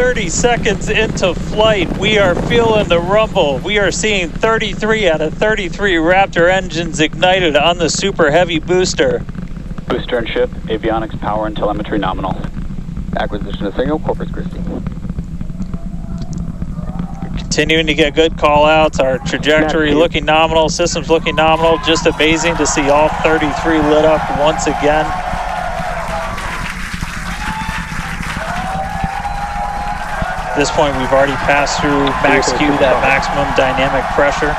30 seconds into flight, we are feeling the rumble. We are seeing 33 out of 33 Raptor engines ignited on the Super Heavy booster. Booster and ship, avionics, power, and telemetry nominal. Acquisition of signal, Corpus Christi. Continuing to get good call outs. Our trajectory looking nominal, systems looking nominal. Just amazing to see all 33 lit up once again. At this point, we've already passed through max Q, that maximum dynamic pressure,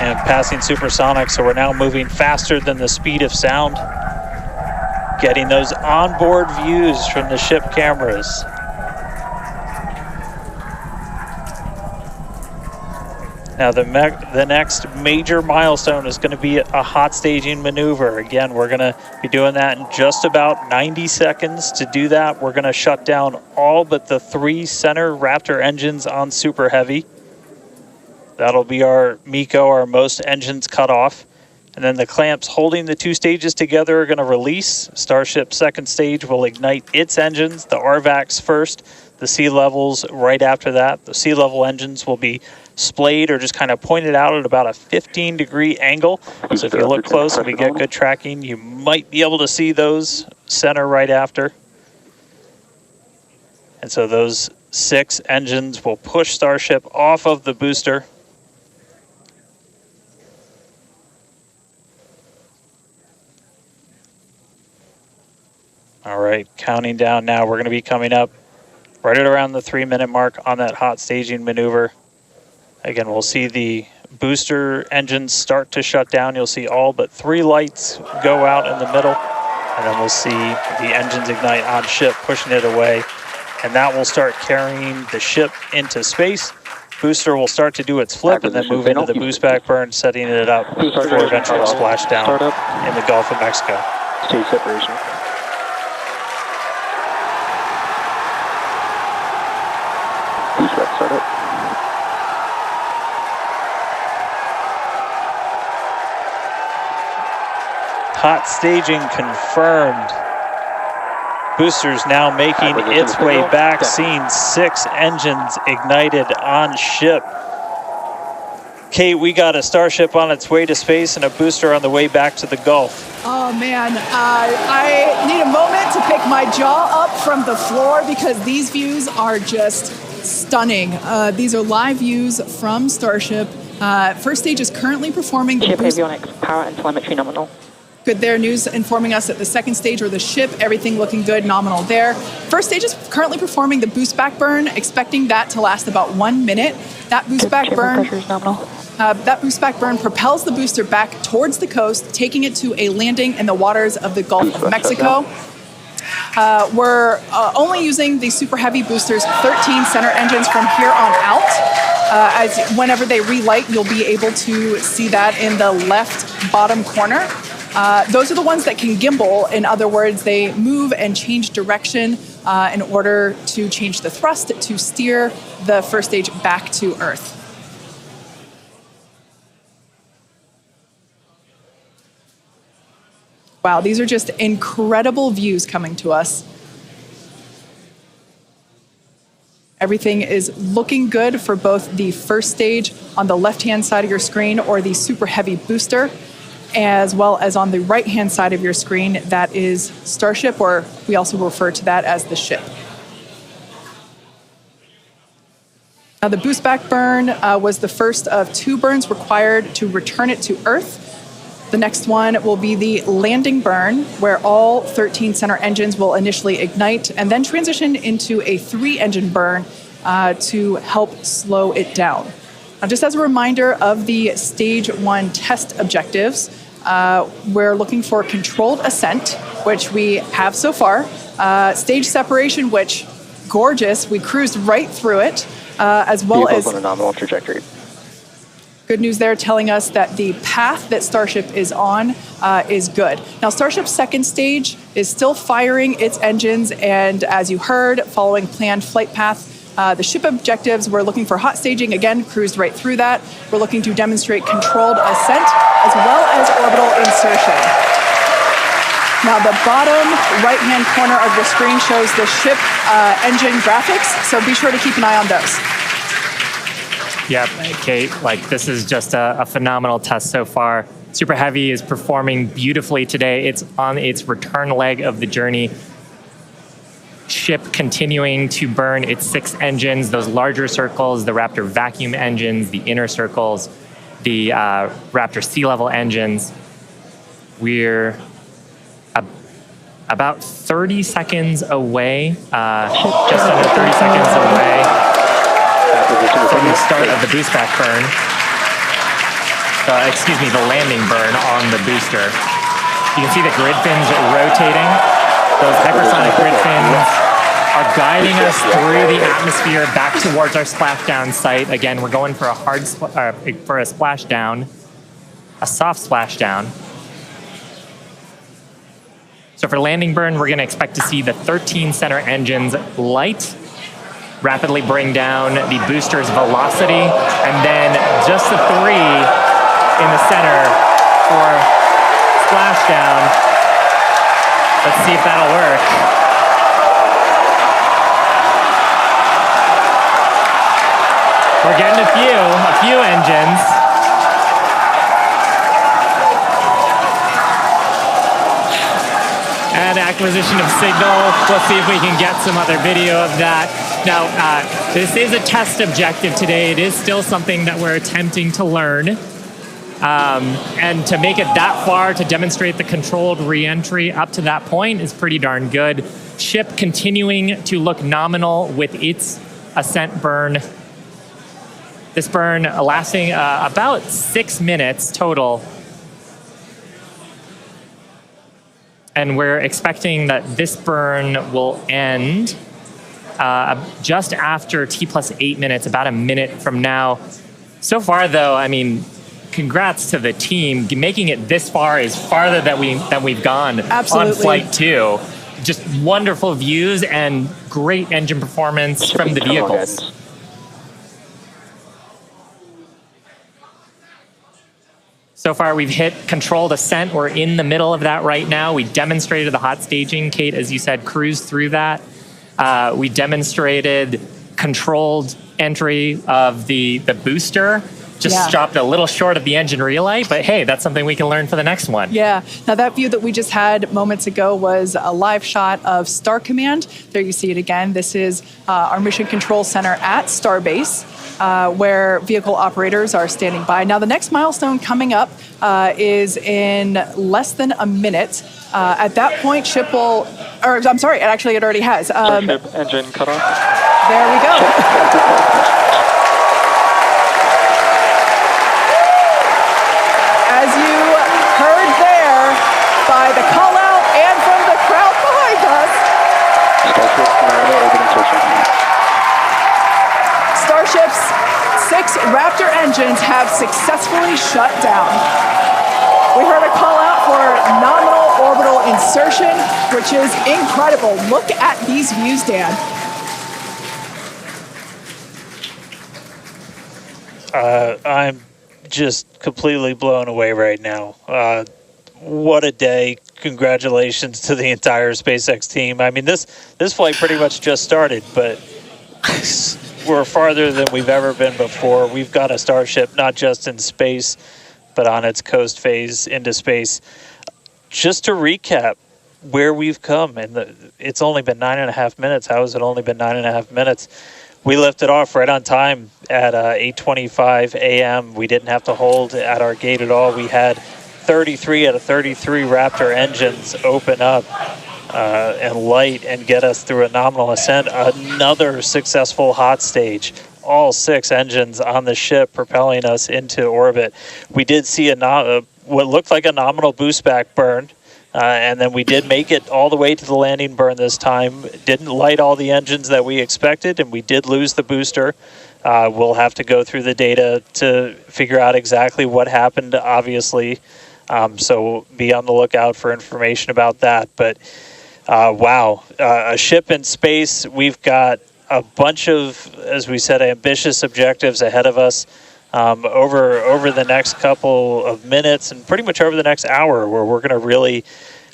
and passing supersonic, so we're now moving faster than the speed of sound, getting those onboard views from the ship cameras. Now the next major milestone is going to be a hot staging maneuver. Again, we're going to be doing that in just about 90 seconds. To do that, we're going to shut down all but the 3 center Raptor engines on Super Heavy. That'll be our MECO, our most engines cut off. And then the clamps holding the 2 stages together are going to release. Starship second stage will ignite its engines, the RVACs first, the sea levels right after that. The sea level engines will be splayed or just kind of pointed out at about a 15-degree angle. So if you look close and we get good tracking, you might be able to see those center right after. And so those 6 engines will push Starship off of the booster. All right, counting down now. We're going to be coming up right at around the 3-minute mark on that hot staging maneuver. Again, we'll see the booster engines start to shut down. You'll see all but 3 lights go out in the middle, and then we'll see the engines ignite on ship, pushing it away, and that will start carrying the ship into space. Booster will start to do its flip and then move into the boost back burn, setting it up for eventual splashdown in the Gulf of Mexico. Stage separation. Boost back startup. Hot staging confirmed. Boosters now making its way back, seeing 6 engines ignited on ship. Kate, we got a Starship on its way to space and a booster on the way back to the Gulf. Oh man, I need a moment to pick my jaw up from the floor because these views are just stunning. These are live views from Starship. First stage is currently performing the ship avionics, power, and telemetry nominal. Good there, news informing us that the second stage or the ship, everything looking good, nominal there. First stage is currently performing the boost back burn, expecting that to last about 1 minute. That boost back burn, that boost back burn propels the booster back towards the coast, taking it to a landing in the waters of the Gulf of Mexico. We're only using the Super Heavy boosters 13 center engines from here on out. As whenever they relight, you'll be able to see that in the left bottom corner. Those are the ones that can gimbal. In other words, they move and change direction in order to change the thrust to steer the first stage back to Earth. Wow, these are just incredible views coming to us. Everything is looking good for both the first stage on the left-hand side of your screen or the Super Heavy booster, as well as on the right-hand side of your screen, that is Starship, or we also refer to that as the ship. Now, the boost back burn was the first of 2 burns required to return it to Earth. The next one will be the landing burn, where all 13 center engines will initially ignite and then transition into a 3-engine burn to help slow it down. Now, just as a reminder of the stage 1 test objectives, we're looking for controlled ascent, which we have so far. Stage separation, which, gorgeous, we cruised right through it, as well as on a nominal trajectory. Good news there, telling us that the path that Starship is on is good. Now, Starship's second stage is still firing its engines, and as you heard, following planned flight path. The ship objectives, we're looking for hot staging, again, cruised right through that. We're looking to demonstrate controlled ascent, as well as orbital insertion. Now the bottom right-hand corner of the screen shows the ship engine graphics, so be sure to keep an eye on those. Yep, Kate, this is just a phenomenal test so far. Super Heavy is performing beautifully today. It's on its return leg of the journey. Ship continuing to burn its 6 engines, those larger circles, the Raptor vacuum engines, the inner circles, the Raptor sea level engines. We're about 30 seconds away, just under 30 seconds away from the start of the boost back burn. The landing burn on the booster. You can see the grid fins rotating. Those hypersonic grid fins are guiding us through the atmosphere back towards our splashdown site. Again, we're going for a splashdown, a soft splashdown. So for landing burn, we're going to expect to see the 13 center engines light, rapidly bring down the booster's velocity, and then just the 3 in the center for splashdown. Let's see if that'll work. We're getting a few engines. And acquisition of signal. We'll see if we can get some other video of that. Now, this is a test objective today. It is still something that we're attempting to learn. And to make it that far, to demonstrate the controlled reentry up to that point is pretty darn good. Ship continuing to look nominal with its ascent burn. This burn lasting about 6 minutes total. And we're expecting that this burn will end just after T+8 minutes, about a minute from now. So far, though, I mean, congrats to the team. Making it this far is farther than we've gone. Absolutely. On Flight 2. Just wonderful views and great engine performance from the vehicles. So far, we've hit controlled ascent. We're in the middle of that right now. We demonstrated the hot staging. Kate, as you said, cruised through that. We demonstrated controlled entry of the booster. Just stopped a little short of the engine relay, but hey, that's something we can learn for the next one. Yeah. Now that view that we just had moments ago was a live shot of Star Command. There you see it again. This is our mission control center at Starbase, where vehicle operators are standing by. Now the next milestone coming up is in less than a minute. At that point, ship will, or I'm sorry, actually it already has. Starship engine cut off. There we go. As you heard there by the call out and from the crowd behind us, Starship's 6 Raptor engines have successfully shut down. We heard a call out for nominal orbital insertion, which is incredible. Look at these views, Dan. I'm just completely blown away right now. What a day. Congratulations to the entire SpaceX team. I mean, this flight pretty much just started, but we're farther than we've ever been before. We've got a Starship not just in space, but on its coast phase into space. Just to recap where we've come, and it's only been 9.5 minutes. How has it only been 9.5 minutes? We lifted off right on time at 8:25 a.m. We didn't have to hold at our gate at all. We had 33 out of 33 Raptor engines open up and light and get us through a nominal ascent. Another successful hot stage. All 6 engines on the ship propelling us into orbit. We did see what looked like a nominal boost back burn. And then we did make it all the way to the landing burn this time. Didn't light all the engines that we expected, and we did lose the booster. We'll have to go through the data to figure out exactly what happened, obviously. So be on the lookout for information about that. But wow, a ship in space. We've got a bunch of, as we said, ambitious objectives ahead of us. Over the next couple of minutes and pretty much over the next hour, where we're going to really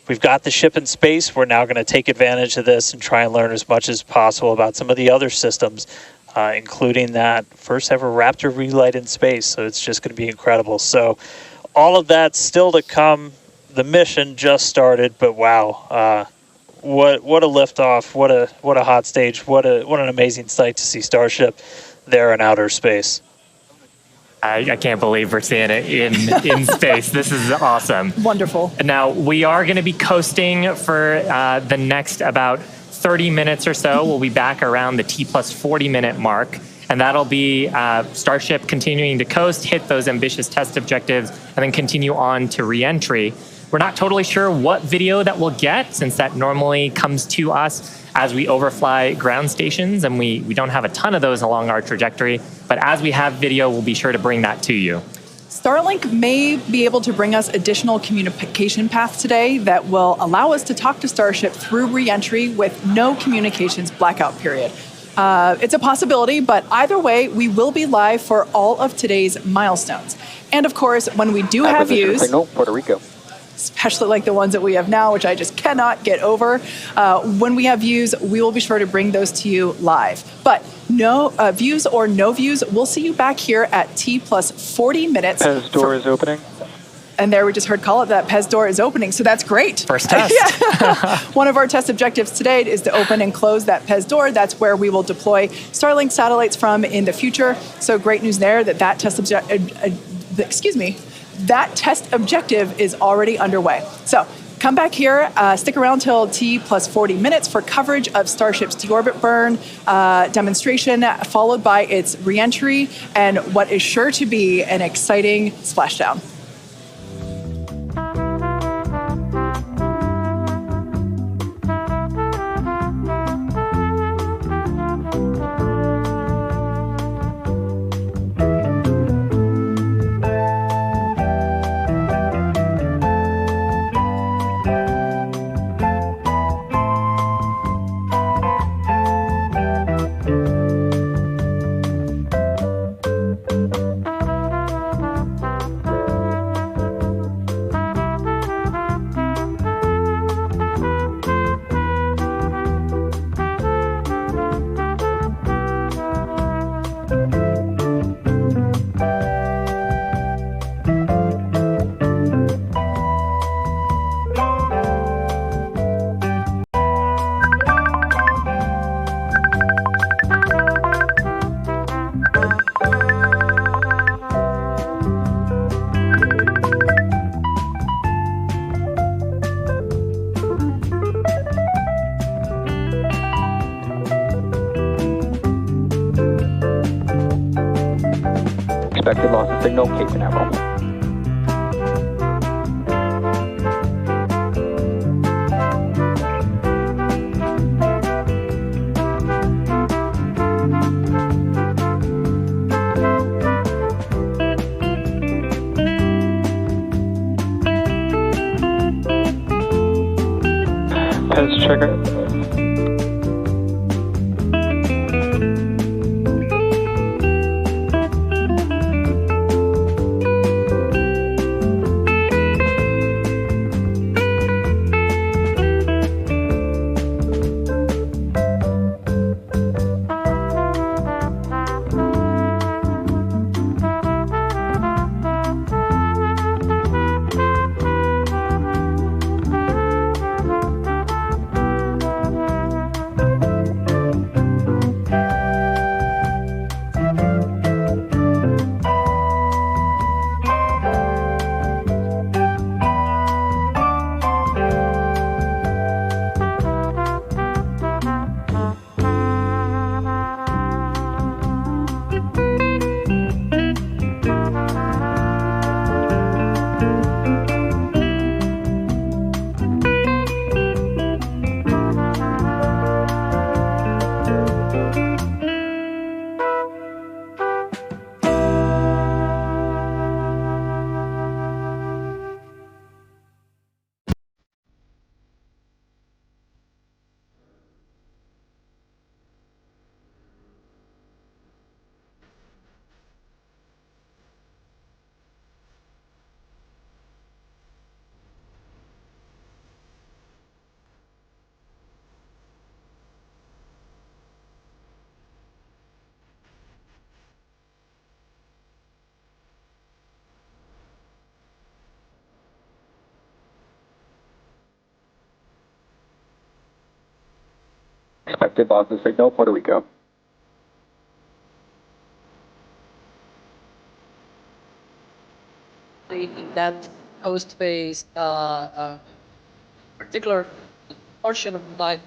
we've got the ship in space. We're now going to take advantage of this and try and learn as much as possible about some of the other systems, including that first ever Raptor relight in space. So it's just going to be incredible. So all of that still to come. The mission just started, but wow, what a liftoff! What a hot stage! What an amazing sight to see Starship there in outer space. I can't believe we're seeing it in space. This is awesome. Wonderful. Now, we are going to be coasting for the next about 30 minutes or so. We'll be back around the T+40 minute mark. And that'll be Starship continuing to coast, hit those ambitious test objectives, and then continue on to reentry. We're not totally sure what video that we'll get, since that normally comes to us as we overfly ground stations, and we don't have a ton of those along our trajectory. But as we have video, we'll be sure to bring that to you. Starlink may be able to bring us additional communication paths today that will allow us to talk to Starship through reentry with no communications blackout period. It's a possibility, but either way, we will be live for all of today's milestones. And of course, when we do have views, signal, Puerto Rico. especially like the ones that we have now, which I just cannot get over. When we have views, we will be sure to bring those to you live. But no views or no views, we'll see you back here at T+40 minutes. Pez door is opening. And there we just heard call it that Pez door is opening, so that's great. First test. Yeah. One of our test objectives today is to open and close that Pez door. That's where we will deploy Starlink satellites from in the future. So great news there that that test that test objective is already underway. So come back here, stick around till T+40 minutes for coverage of Starship's deorbit burn demonstration, followed by its reentry and what is sure to be an exciting splashdown. Expected loss of signal, Cape Canaveral. Pez checker. tip off the signal, Puerto Rico. In that host-based particular portion of the flight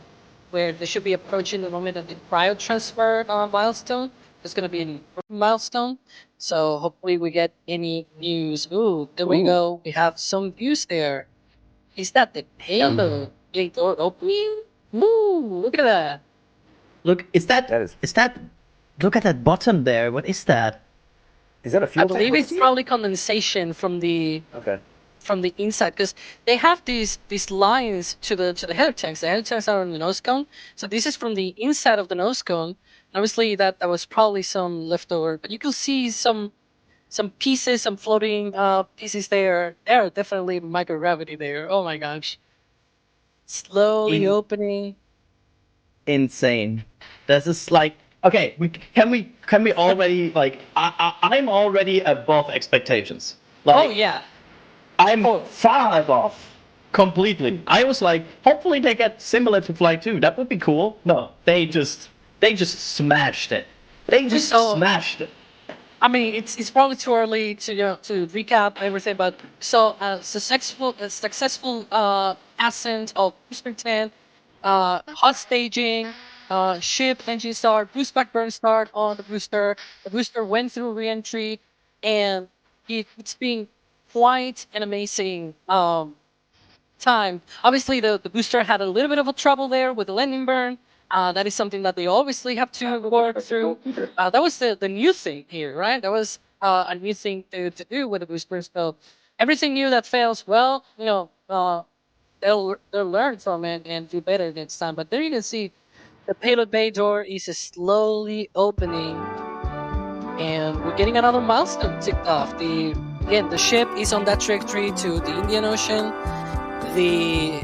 where they should be approaching the moment of the cryo transfer milestone. There's going to be an important milestone. So hopefully we get any news. Ooh, there we go. We have some views there. Is that the payload gate door opening? Ooh, look at that. Look, is that look at that bottom there. What is that? Is that a I fuel believe tank? it's probably condensation from the inside, because they have these lines to the header tanks. The header tanks are on the nose cone, so this is from the inside of the nose cone. Obviously, that was probably some leftover, but you can see some pieces, some floating pieces there. There are definitely microgravity there. Oh my gosh! Slowly opening. Insane. This is like, okay. Can we already like? I'm already above expectations. Like, Oh yeah. I'm far above. Completely. I was like, hopefully they get similar to Flight 2. That would be cool. No, they just smashed it. They just smashed it. I mean, it's probably too early to to recap everything, but so successful ascent of booster 10, hot staging, ship engine start, boost back burn start on the booster. The booster went through reentry, and it's been quite an amazing time. Obviously, the booster had a little bit of a trouble there with the landing burn. That is something that they obviously have to work through. That was the new thing here, right? That was a new thing to do with the booster. So everything new that fails, well, they'll learn from it and do better next time. But there you can see the payload bay door is slowly opening, and we're getting another milestone ticked off. The ship is on that trajectory to the Indian Ocean. The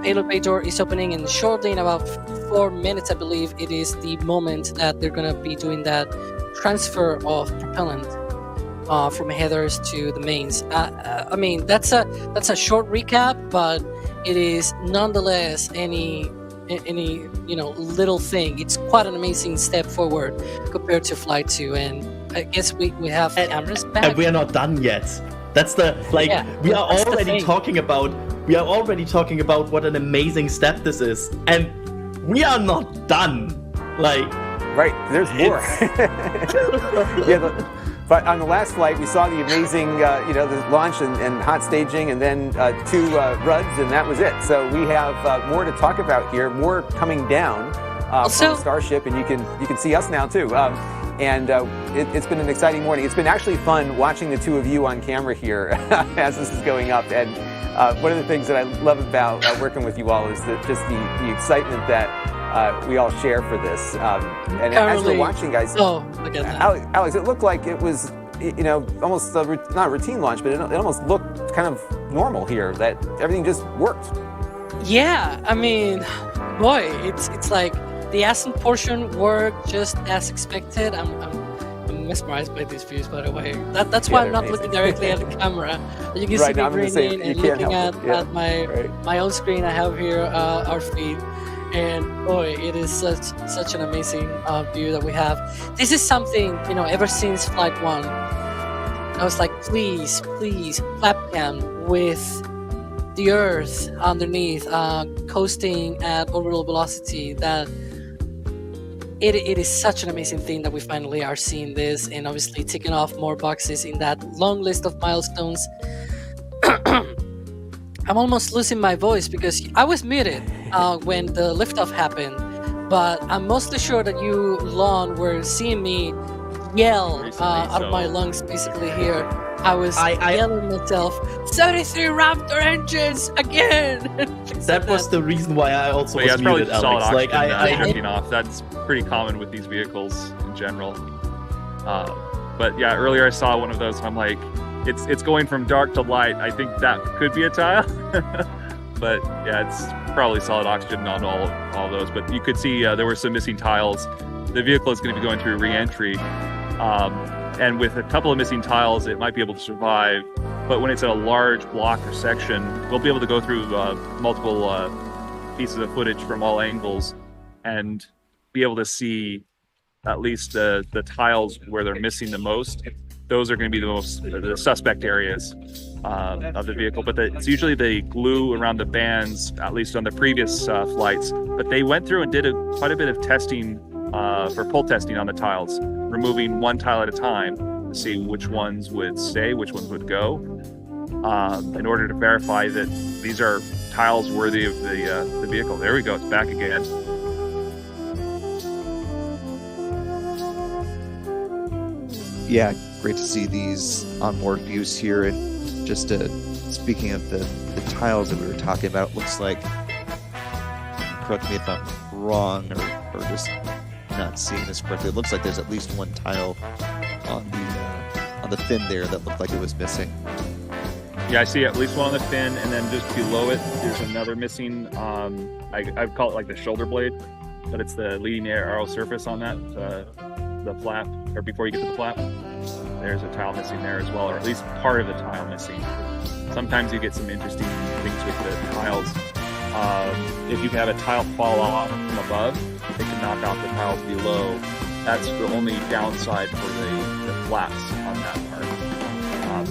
payload bay door is opening, and shortly, in about 4 minutes, I believe, it is the moment that they're gonna be doing that transfer of propellant from headers to the mains. I mean, that's a short recap, but it is nonetheless any little thing. It's quite an amazing step forward compared to Flight 2, and I guess we have cameras back. And we are not done yet. That's the we are already talking about what an amazing step this is, and we are not done. Right, there's more. But on the last flight, we saw the amazing, the launch and hot staging, and then 2 RUDs, and that was it. So we have more to talk about here, more coming down from Starship, and you can see us now too. It's been an exciting morning. It's been actually fun watching the two of you on camera here as this is going up. And one of the things that I love about working with you all is just the excitement that we all share for this. And as we're watching, guys, look at that. Alex, it looked like it was, almost not a routine launch, but it almost looked kind of normal here, that everything just worked. Yeah, I mean, boy, it's like the ascent portion worked just as expected. I'm mesmerized by these views, by the way. That's why I'm not looking directly at the camera. You can see me grinning and looking at my own screen I have here, our feed. And boy, it is such an amazing view that we have. This is something, ever since Flight 1, I was like, please, flap cam with the Earth underneath, coasting at orbital velocity. That it is such an amazing thing that we finally are seeing this, and obviously ticking off more boxes in that long list of milestones. I'm almost losing my voice because I was muted when the liftoff happened, but I'm mostly sure that you, Lon, were seeing me yell out of my lungs basically here. I was yelling myself, 73 Raptor engines again! That was the reason why I also was muted, Alex. Like, drifting off. That's pretty common with these vehicles in general. But yeah, earlier I saw one of those and I'm like, it's going from dark to light. I think that could be a tile. But yeah, it's probably solid oxygen on all those. But you could see there were some missing tiles. The vehicle is going to be going through re-entry. And with a couple of missing tiles, it might be able to survive. But when it's in a large block or section, we'll be able to go through multiple pieces of footage from all angles and be able to see at least the tiles where they're missing the most. Those are going to be the suspect areas of the vehicle. But it's usually the glue around the bands, at least on the previous flights. But they went through and did quite a bit of testing for pull testing on the tiles, removing one tile at a time to see which ones would stay, which ones would go, in order to verify that these are tiles worthy of the vehicle. There we go, it's back again. Yeah, great to see these onboard views here. And just speaking of the tiles that we were talking about, it looks like, correct me if I'm wrong or just not seeing this correctly, it looks like there's at least one tile on the fin there that looked like it was missing. Yeah, I see at least one on the fin, and then just below it, there's another missing. I'd call it like the shoulder blade, but it's the leading arrow surface on that, the flap, or before you get to the flap. There's a tile missing there as well, or at least part of the tile missing. Sometimes you get some interesting things with the tiles. If you have a tile fall off from above, it can knock out the tiles below. That's the only downside for the flaps on that part.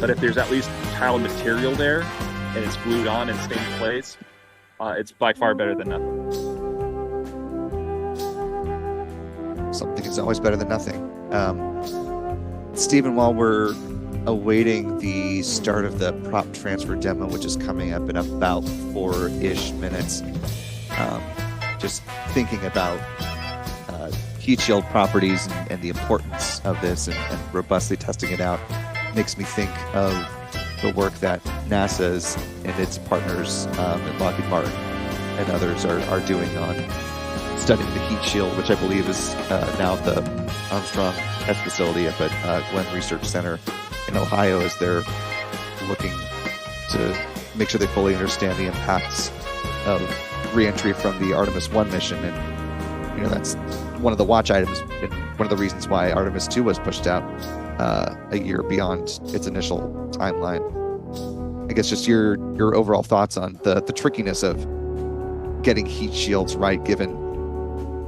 But if there's at least tile material there, and it's glued on and staying in place, it's by far better than nothing. Something is always better than nothing. Stephen, while we're awaiting the start of the prop transfer demo, which is coming up in about 4-ish minutes, just thinking about heat shield properties and the importance of this and robustly testing it out makes me think of the work that NASA's and its partners at Lockheed Martin and others are doing on studying the heat shield, which I believe is now at the Armstrong Test Facility up at Glenn Research Center in Ohio, as they're looking to make sure they fully understand the impacts of reentry from the Artemis 1 mission. And, you know, that's one of the watch items and one of the reasons why Artemis 2 was pushed out a year beyond its initial timeline. I guess just your overall thoughts on the trickiness of getting heat shields right, given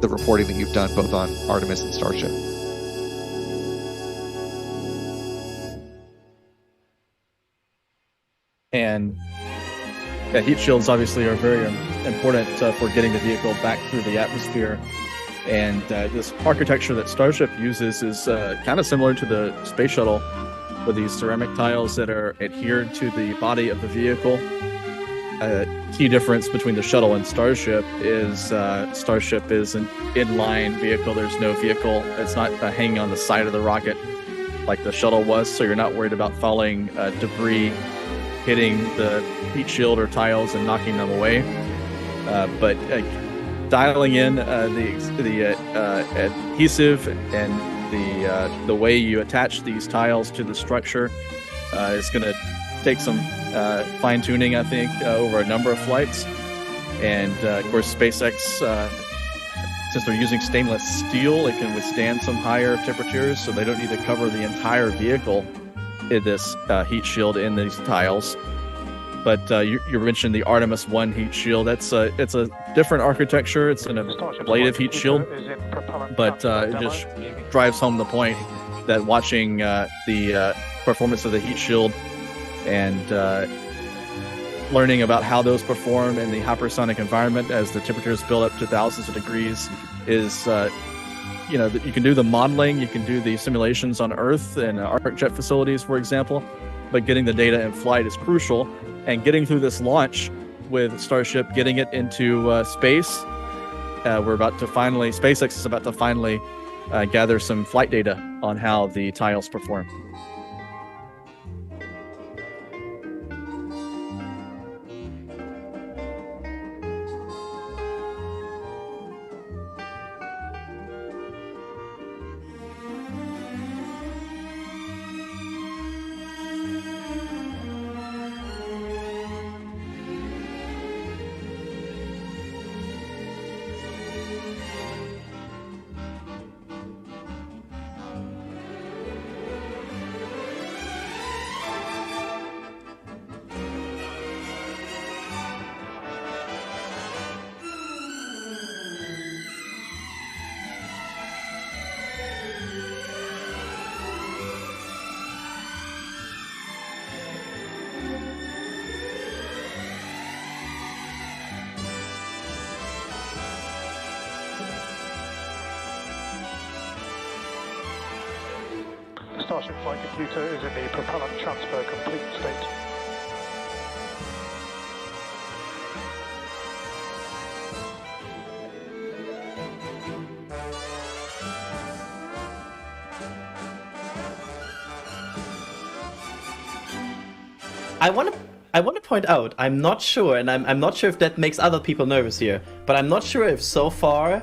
the reporting that you've done both on Artemis and Starship. And yeah, heat shields obviously are very important for getting the vehicle back through the atmosphere. And this architecture that Starship uses is kind of similar to the space shuttle, with these ceramic tiles that are adhered to the body of the vehicle. A key difference between the shuttle and Starship is Starship is an inline vehicle. There's no vehicle. It's not hanging on the side of the rocket like the shuttle was, so you're not worried about falling debris hitting the heat shield or tiles and knocking them away. But dialing in the adhesive and the way you attach these tiles to the structure is going to take some fine-tuning, I think, over a number of flights. And of course, SpaceX, since they're using stainless steel, it can withstand some higher temperatures, so they don't need to cover the entire vehicle in this heat shield in these tiles. But you mentioned the Artemis 1 heat shield. It's a different architecture. It's an ablative heat shield, but it just drives home the point that watching the performance of the heat shield and learning about how those perform in the hypersonic environment as the temperatures build up to thousands of degrees is, you can do the modeling, you can do the simulations on Earth and arc jet facilities, for example, but getting the data in flight is crucial. And getting through this launch with Starship, getting it into space, SpaceX is about to finally gather some flight data on how the tiles perform. Starship flight computer is in the propellant transfer complete state. I want to point out, I'm not sure, and I'm not sure if that makes other people nervous here, but I'm not sure if so far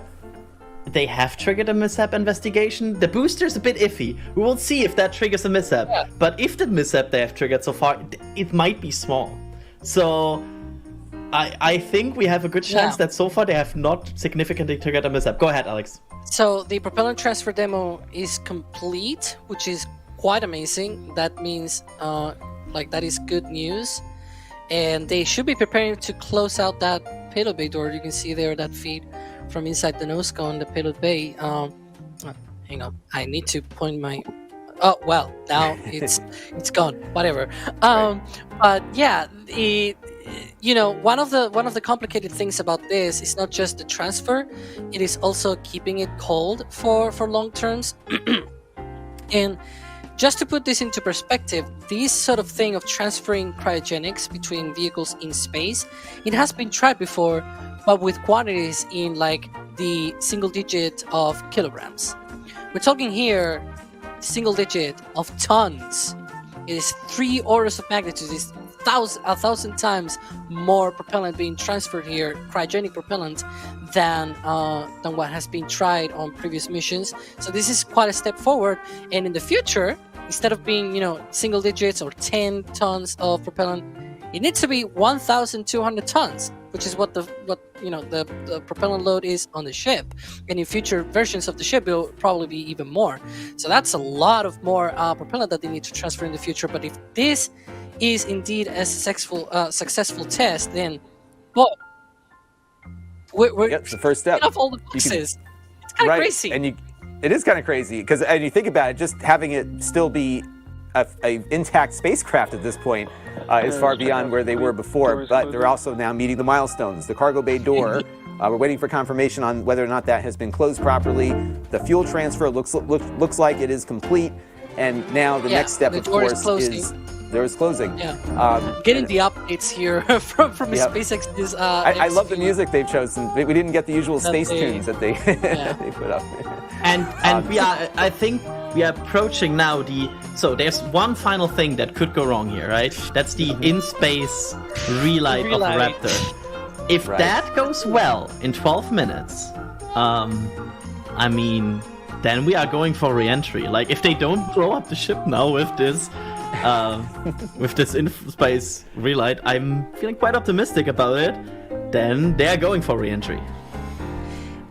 they have triggered a mishap investigation. The booster's a bit iffy. We will see if that triggers a mishap. Yeah. But if the mishap they have triggered so far, it might be small. So I think we have a good chance that so far they have not significantly triggered a mishap. Go ahead, Alex. So the propellant transfer demo is complete, which is quite amazing. That means that is good news. And they should be preparing to close out that payload bay door. You can see there that feed from inside the nose cone, the payload bay. Hang on, I need to point my. Oh well, now it's gone. Whatever. But yeah, one of the complicated things about this is not just the transfer; it is also keeping it cold for long terms. And just to put this into perspective, this sort of thing of transferring cryogenics between vehicles in space, it has been tried before, but with quantities in like the single digit of kilograms. We're talking here single digit of tons. It is 3 orders of magnitude. It's 1,000 times more propellant being transferred here, cryogenic propellant, than what has been tried on previous missions. So this is quite a step forward. And in the future, instead of being single digits or 10 tons of propellant, it needs to be 1,200 tons, which is what the propellant load is on the ship. And in future versions of the ship, it will probably be even more. So that's a lot of more propellant that they need to transfer in the future. But if this is indeed a successful test, then it's the first step. Off all the boxes. It's kind of crazy. And it is kind of crazy because, and you think about it, just having it still be a intact spacecraft at this point is far beyond where they were before. But they're also now meeting the milestones. The cargo bay door. We're waiting for confirmation on whether or not that has been closed properly. The fuel transfer looks like it is complete. And now the next step, of course, is there is closing. Getting the updates here from SpaceX is. I love the music they've chosen. We didn't get the usual space tunes that they they put up. And I think we are approaching now so there's one final thing that could go wrong here, right? That's the in-space relight of the Raptor. If that goes well in 12 minutes, then we are going for reentry. Like, if they don't blow up the ship now with this in-space relight, I'm feeling quite optimistic about it. Then they are going for reentry.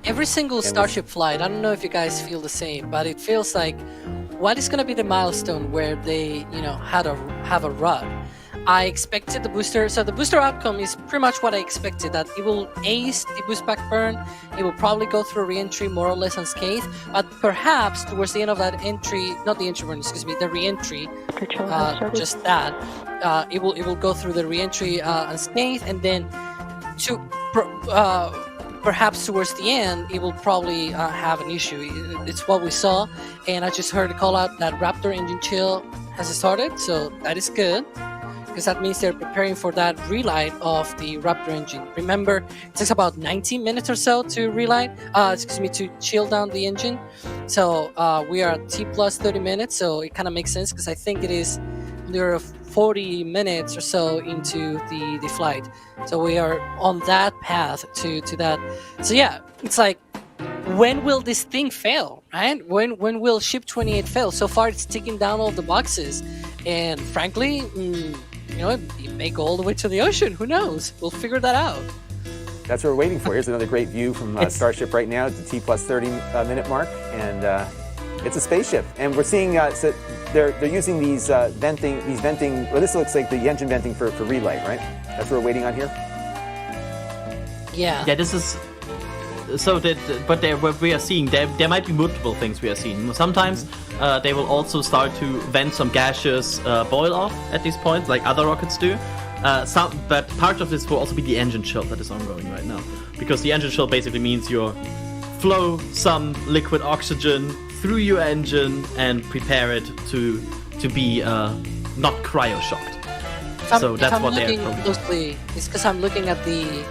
Every single Starship flight, I don't know if you guys feel the same, but it feels like, what is going to be the milestone where they, have a run? I expected the booster, so the booster outcome is pretty much what I expected, that it will ace the boost back burn, it will probably go through re-entry more or less unscathed, but perhaps towards the end of that entry, not the entry burn, the re-entry, just that, it will go through the re-entry unscathed, and then perhaps towards the end, it will probably have an issue. It's what we saw, and I just heard a call out that Raptor engine chill has started, so that is good, because that means they're preparing for that relight of the Raptor engine. Remember, it takes about 19 minutes or so to relight, to chill down the engine. So we are at T plus 30 minutes, so it kind of makes sense, because I think it is near 40 minutes or so into the flight. So we are on that path to that. So yeah, it's like, when will this thing fail, right? When will Ship 28 fail? So far, it's ticking down all the boxes. And frankly, it may go all the way to the ocean. Who knows? We'll figure that out. That's what we're waiting for. Here's another great view from Starship right now at the T plus 30 minute mark. And it's a spaceship. And we're seeing, so they're using these venting, well, this looks like the engine venting for relight, right? That's what we're waiting on here? Yeah. Yeah, this is... So, what we are seeing, there might be multiple things we are seeing. Sometimes they will also start to vent some gaseous boil off at this point, like other rockets do. But part of this will also be the engine chill that is ongoing right now. Because the engine chill basically means you flow some liquid oxygen through your engine and prepare it to be not cryo shocked. So that's what they're looking closely. It's because I'm looking at the.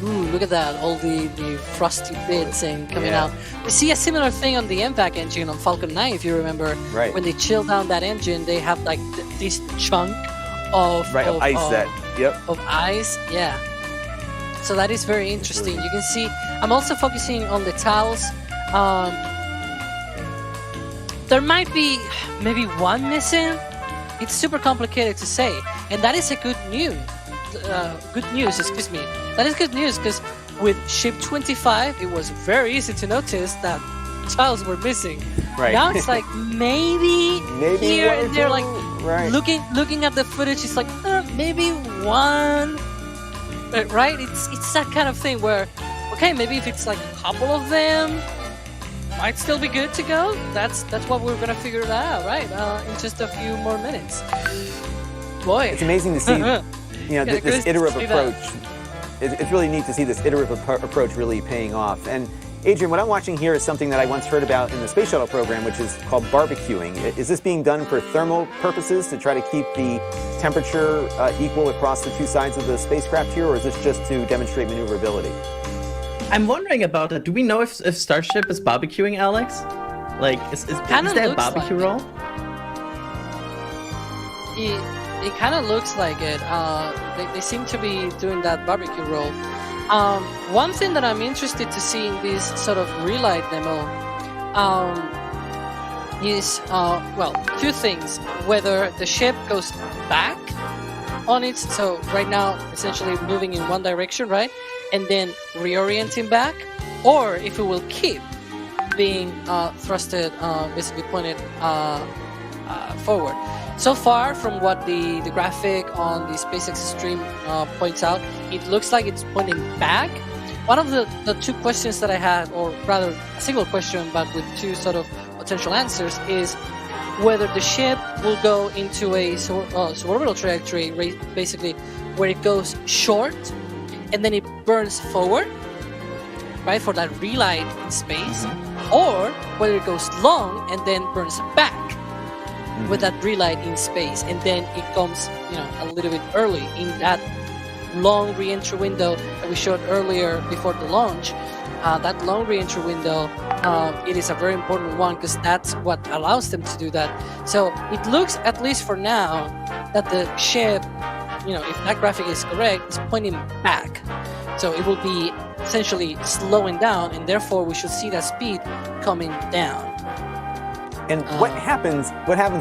Ooh, look at that! All the frosty bits and coming out. We see a similar thing on the MPAC engine on Falcon 9, if you remember. Right. When they chill down that engine, they have like this chunk of ice of ice. Yeah. So that is very interesting. You can see. I'm also focusing on the tiles. There might be maybe one missing. It's super complicated to say, and that is a good news. Excuse me. That is good news because with ship 25, it was very easy to notice that tiles were missing. Right. Now it's like maybe here and there, like looking at the footage, it's like maybe one. Right? It's that kind of thing where, okay, maybe if it's like a couple of them, might still be good to go. That's what we're gonna figure that out, right? In just a few more minutes. Boy, it's amazing to see. This iterative approach. It's really neat to see this iterative approach really paying off. And Adrian, what I'm watching here is something that I once heard about in the space shuttle program, which is called barbecuing. Is this being done for thermal purposes to try to keep the temperature equal across the two sides of the spacecraft here, or is this just to demonstrate maneuverability? I'm wondering about that. Do we know if Starship is barbecuing, Alex? Like, is there a barbecue roll? It kind of looks like it. They seem to be doing that barbecue roll. One thing that I'm interested to see in this sort of relight demo is, two things. Whether the ship goes back on it, so right now essentially moving in one direction, right? And then reorienting back, or if it will keep being thrusted, basically pointed forward. So far, from what the graphic on the SpaceX stream points out, it looks like it's pointing back. One of the two questions that I had, or rather a single question, but with two sort of potential answers, is whether the ship will go into a suborbital trajectory, basically where it goes short and then it burns forward, right, for that relight in space, or whether it goes long and then burns back with that relight in space, and then it comes, a little bit early in that long re-entry window that we showed earlier before the launch. That long re-entry window, it is a very important one because that's what allows them to do that. So it looks, at least for now, that the ship, if that graphic is correct, is pointing back. So it will be essentially slowing down, and therefore we should see that speed coming down. And what happens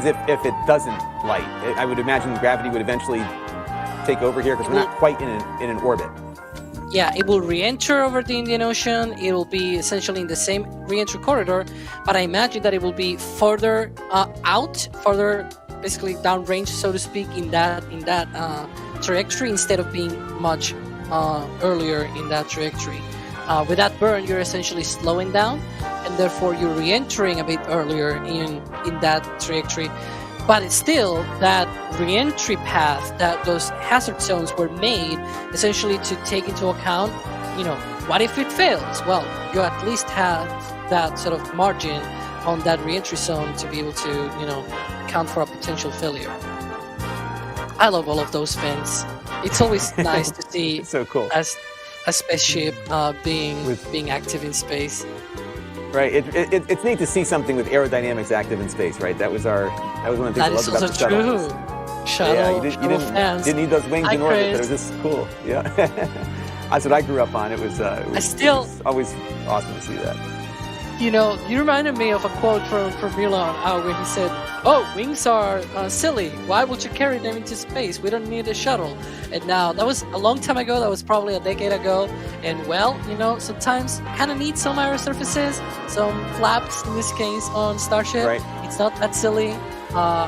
if it doesn't light? I would imagine gravity would eventually take over here because we're not quite in an orbit. Yeah, it will re-enter over the Indian Ocean. It will be essentially in the same re-entry corridor, but I imagine that it will be further further basically downrange, so to speak, in that trajectory, instead of being much earlier in that trajectory. With that burn, you're essentially slowing down, and therefore you're re-entering a bit earlier in that trajectory. But it's still that re-entry path, that those hazard zones were made essentially to take into account, what if it fails? Well, you at least have that sort of margin on that re-entry zone to be able to, account for a potential failure. I love all of those things. It's always nice to see so cool. as a spaceship being active in space. Right. It's neat to see something with aerodynamics active in space, right? That was one of the things I loved about the shuttle. Shuttle, you didn't need those wings in orbit, but it was just cool. Yeah. That's what I grew up on. It was always awesome to see that. You reminded me of a quote from Elon where he said, "Oh, wings are silly. Why would you carry them into space? We don't need a shuttle." And now, that was a long time ago. That was probably a decade ago. And sometimes kind of need some aerosurfaces, some flaps in this case on Starship. Right. It's not that silly.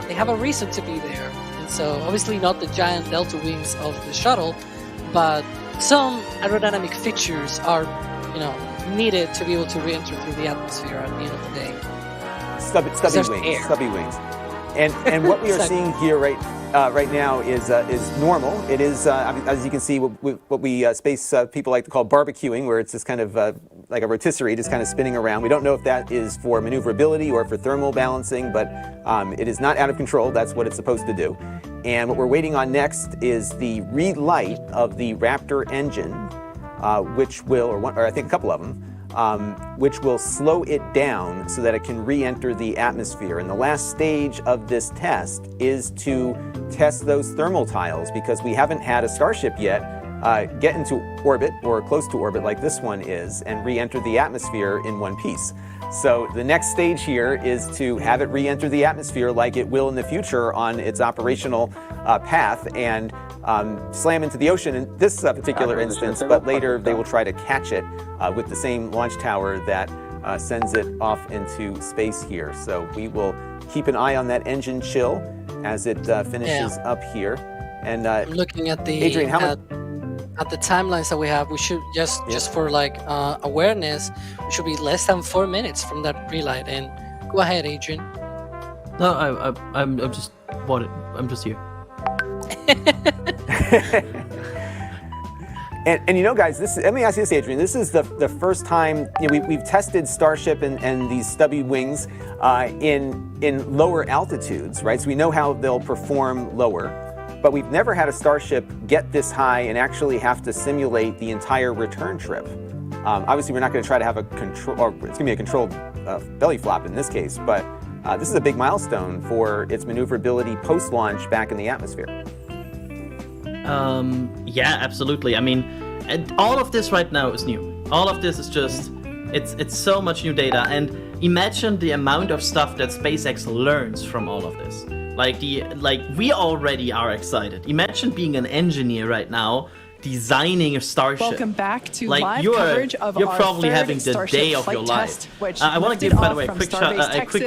They have a reason to be there. And so obviously not the giant delta wings of the shuttle, but some aerodynamic features are, needed to be able to re-enter through the atmosphere at the end of the day. Stubby wings. And what we are seeing here, right? right now is normal. It is, as you can see, what we space people like to call barbecuing, where it's just kind of like a rotisserie, just kind of spinning around. We don't know if that is for maneuverability or for thermal balancing, but it is not out of control. That's what it's supposed to do. And what we're waiting on next is the relight of the Raptor engine, which will, or I think a couple of them, which will slow it down so that it can re-enter the atmosphere. And the last stage of this test is to test those thermal tiles, because we haven't had a Starship yet get into orbit or close to orbit like this one is and re-enter the atmosphere in one piece. So the next stage here is to have it re-enter the atmosphere like it will in the future on its operational path and slam into the ocean in this particular instance, but later they will try to catch it with the same launch tower that sends it off into space here. So we will keep an eye on that engine chill as it finishes up here. And I'm looking at the Adrian, at the timelines that we have. We should just for like awareness, we should be less than 4 minutes from that relight. And go ahead, Adrian. No, I'm just I'm just here. And you know, guys, let me ask you this, Adrian. This is the first time we've tested Starship and these stubby wings in lower altitudes, right? So we know how they'll perform lower, but we've never had a Starship get this high and actually have to simulate the entire return trip. Obviously, we're not going to try to have a control, or it's going to be a controlled belly flop in this case, but this is a big milestone for its maneuverability post-launch back in the atmosphere. Yeah, absolutely. I mean, all of this right now is new. All of this is just, it's so much new data. And imagine the amount of stuff that SpaceX learns from all of this. Like we already are excited. Imagine being an engineer right now, designing a Starship. Welcome back to like live you're coverage of you're our probably third having the Starship day of flight your life. test, which I want to give, by the way, a quick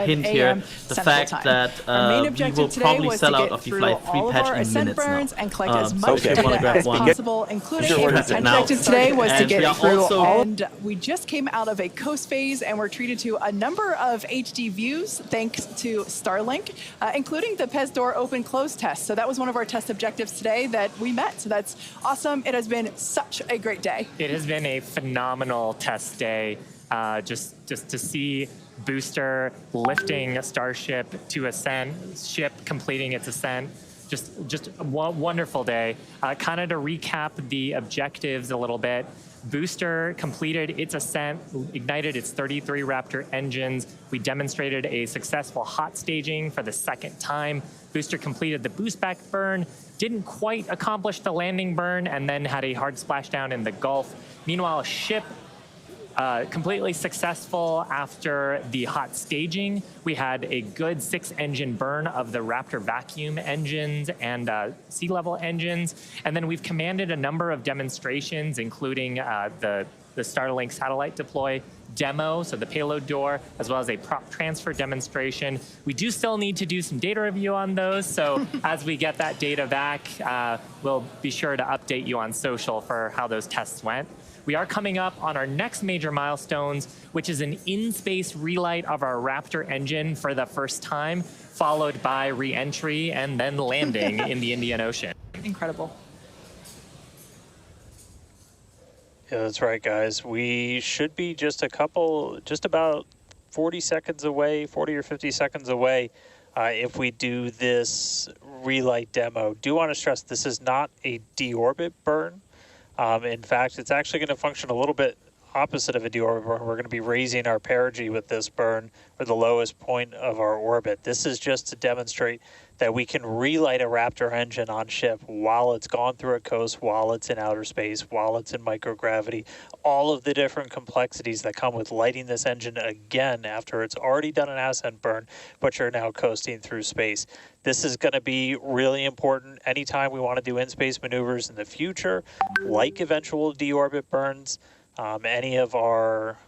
hint here. The fact that we will probably sell out of the Flight 3 patch in minutes now. And collect as much okay. data as possible, including a objective today was to get through all. And we just came out of a coast phase, and we're treated to a number of HD views thanks to Starlink, including the PES door open-close test. So that was one of our test objectives today that we met. So that's awesome. It has been such a great day. It has been a phenomenal test day. Just to see booster lifting a Starship to ascent, ship completing its ascent. Just a wonderful day. Kind of to recap the objectives a little bit. Booster completed its ascent, ignited its 33 Raptor engines. We demonstrated a successful hot staging for the second time. Booster completed the boost back burn, didn't quite accomplish the landing burn, and then had a hard splashdown in the Gulf. Meanwhile, ship completely successful after the hot staging. We had a good 6-engine burn of the Raptor vacuum engines and sea level engines. And then we've commanded a number of demonstrations, including the Starlink satellite deploy demo, so the payload door, as well as a prop transfer demonstration. We do still need to do some data review on those, so as we get that data back, we'll be sure to update you on social for how those tests went. We are coming up on our next major milestones, which is an in-space relight of our Raptor engine for the first time, followed by re-entry and then landing in the Indian Ocean. Incredible. Yeah, that's right, guys. We should be just about 40 seconds away, 40 or 50 seconds away if we do this relight demo. Do want to stress this is not a deorbit burn. In fact, it's actually going to function a little bit opposite of a deorbit burn. We're going to be raising our perigee with this burn for the lowest point of our orbit. This is just to demonstrate that we can relight a Raptor engine on ship while it's gone through a coast, while it's in outer space, while it's in microgravity, all of the different complexities that come with lighting this engine again after it's already done an ascent burn, but you're now coasting through space. This is going to be really important anytime we want to do in-space maneuvers in the future, like eventual deorbit burns, any of our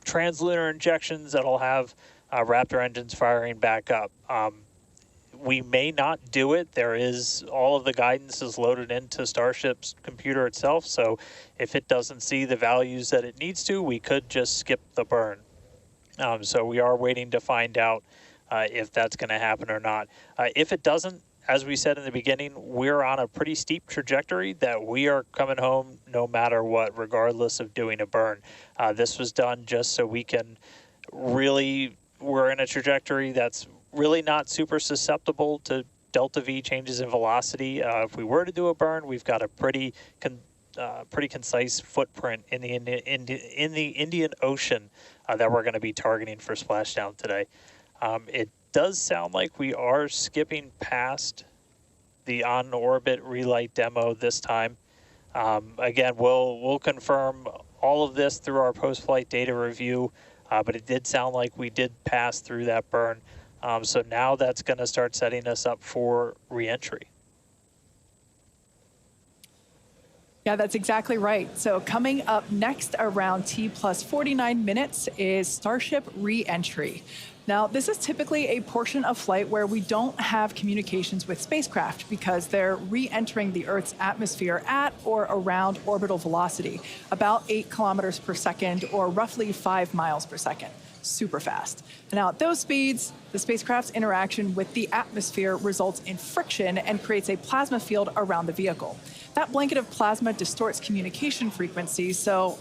translunar injections that'll have Raptor engines firing back up. We may not do it. There is, all of the guidance is loaded into Starship's computer itself, so if it doesn't see the values that it needs to, we could just skip the burn. So we are waiting to find out if that's going to happen or not. If it doesn't, as we said in the beginning, we're on a pretty steep trajectory that we are coming home no matter what, regardless of doing a burn. This was done just so we can really, we're in a trajectory that's really not super susceptible to delta V changes in velocity. If we were to do a burn, we've got a pretty concise footprint in the Indian Ocean that we're going to be targeting for splashdown today. It does sound like we are skipping past the on-orbit relight demo this time. Again, we'll confirm all of this through our post-flight data review, but it did sound like we did pass through that burn. So now that's going to start setting us up for reentry. Yeah, that's exactly right. So coming up next around T plus 49 minutes is Starship reentry. Now, this is typically a portion of flight where we don't have communications with spacecraft because they're re-entering the Earth's atmosphere at or around orbital velocity, about 8 kilometers per second or roughly 5 miles per second. Super fast. Now, at those speeds, the spacecraft's interaction with the atmosphere results in friction and creates a plasma field around the vehicle. That blanket of plasma distorts communication frequencies, so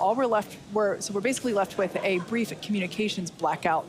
we're basically left with a brief communications blackout.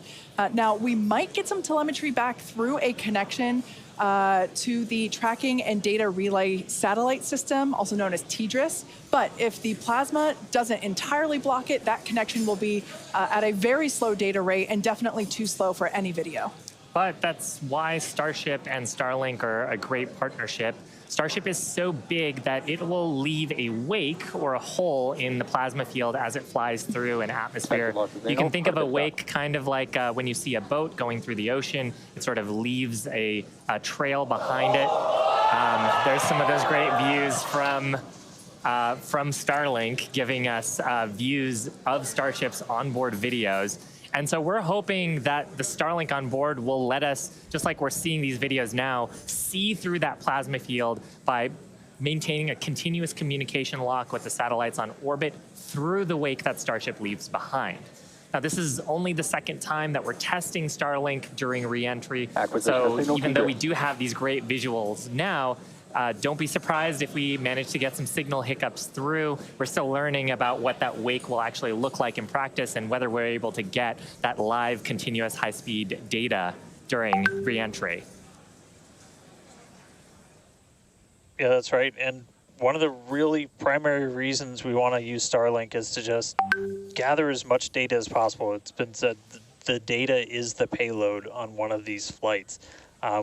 Now, we might get some telemetry back through a connection to the tracking and data relay satellite system, also known as TDRS. But if the plasma doesn't entirely block it, that connection will be at a very slow data rate and definitely too slow for any video. But that's why Starship and Starlink are a great partnership. Starship is so big that it will leave a wake or a hole in the plasma field as it flies through an atmosphere. You can think of a wake kind of like when you see a boat going through the ocean. It sort of leaves a trail behind it. There's some of those great views from Starlink giving us views of Starship's onboard videos. And so we're hoping that the Starlink on board will let us, just like we're seeing these videos now, see through that plasma field by maintaining a continuous communication lock with the satellites on orbit through the wake that Starship leaves behind. Now, this is only the second time that we're testing Starlink during reentry. So even though we do have these great visuals now, don't be surprised if we manage to get some signal hiccups through. We're still learning about what that wake will actually look like in practice and whether we're able to get that live continuous high-speed data during reentry. Yeah, that's right. And one of the really primary reasons we want to use Starlink is to just gather as much data as possible. It's been said the data is the payload on one of these flights.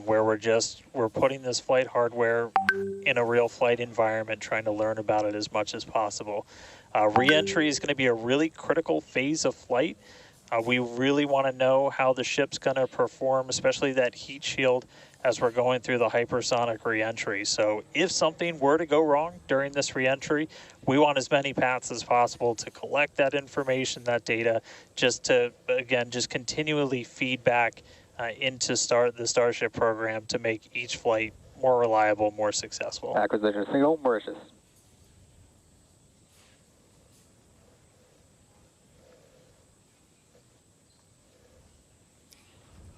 Where we're putting this flight hardware in a real flight environment, trying to learn about it as much as possible. Re-entry is going to be a really critical phase of flight. We really want to know how the ship's going to perform, especially that heat shield as we're going through the hypersonic re-entry. So if something were to go wrong during this re-entry, we want as many paths as possible to collect that information, that data, just to, again, just continually feed back into the Starship program to make each flight more reliable, more successful. Acquisition signal, Mauritius.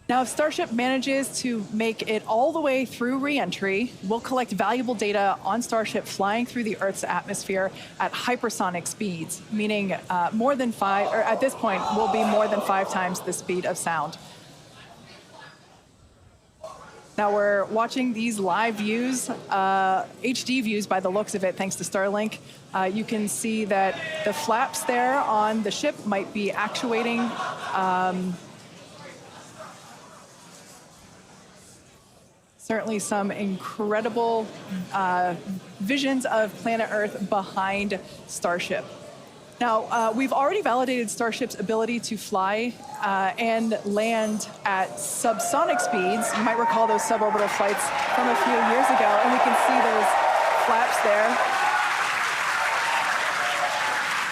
Now, if Starship manages to make it all the way through re-entry, we'll collect valuable data on Starship flying through the Earth's atmosphere at hypersonic speeds, meaning more than 5, or at this point, will be more than 5 times the speed of sound. Now we're watching these live views, HD views by the looks of it, thanks to Starlink. You can see that the flaps there on the ship might be actuating. Certainly some incredible visions of planet Earth behind Starship. Now, we've already validated Starship's ability to fly and land at subsonic speeds. You might recall those suborbital flights from a few years ago, and we can see those flaps there.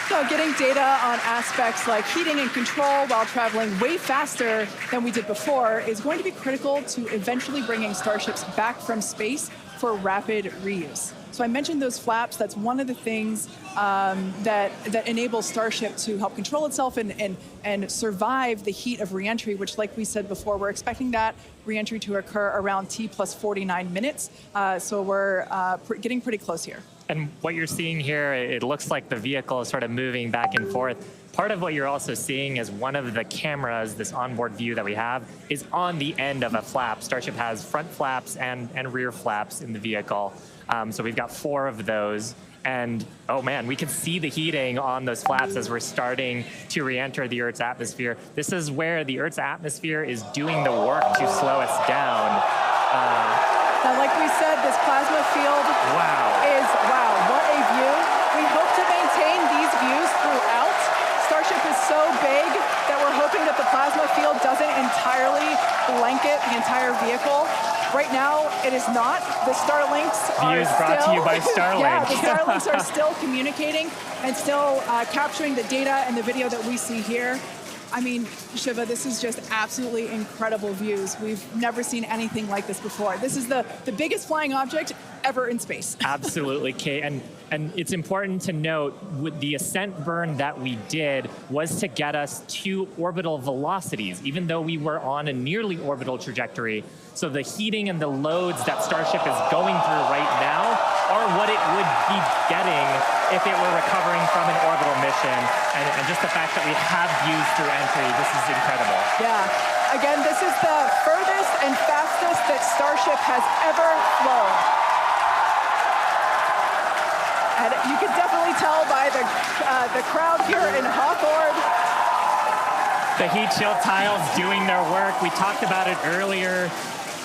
So getting data on aspects like heating and control while traveling way faster than we did before is going to be critical to eventually bringing Starships back from space for rapid reuse. So I mentioned those flaps. That's one of the things that enables Starship to help control itself and survive the heat of reentry, which, like we said before, we're expecting that reentry to occur around T plus 49 minutes. So we're getting pretty close here. And what you're seeing here, it looks like the vehicle is sort of moving back and forth. Part of what you're also seeing is one of the cameras, this onboard view that we have, is on the end of a flap. Starship has front flaps and rear flaps in the vehicle. So we've got 4 of those. And oh man, we can see the heating on those flaps as we're starting to re-enter the Earth's atmosphere. This is where the Earth's atmosphere is doing the work to slow us down. Now, like we said, this plasma field is, wow, what a view. We hope to maintain these views throughout. Starship is so big that we're hoping that the plasma field doesn't entirely blanket the entire vehicle. Right now, it is not. The Starlinks are Views brought to you by Starlink. Yeah, the Starlinks are still communicating and still capturing the data and the video that we see here. I mean, Shiva, this is just absolutely incredible views. We've never seen anything like this before. This is the biggest flying object ever in space. Absolutely, Kate. And it's important to note, with the ascent burn that we did was to get us to orbital velocities, even though we were on a nearly orbital trajectory. So the heating and the loads that Starship is going through right now are what it would be getting if it were recovering from an orbital mission. And just the fact that we have views through entry, this is incredible. Yeah. Again, this is the furthest and fastest that Starship has ever flown. And you can definitely tell by the crowd here in Hawthorne. The heat shield tiles doing their work. We talked about it earlier.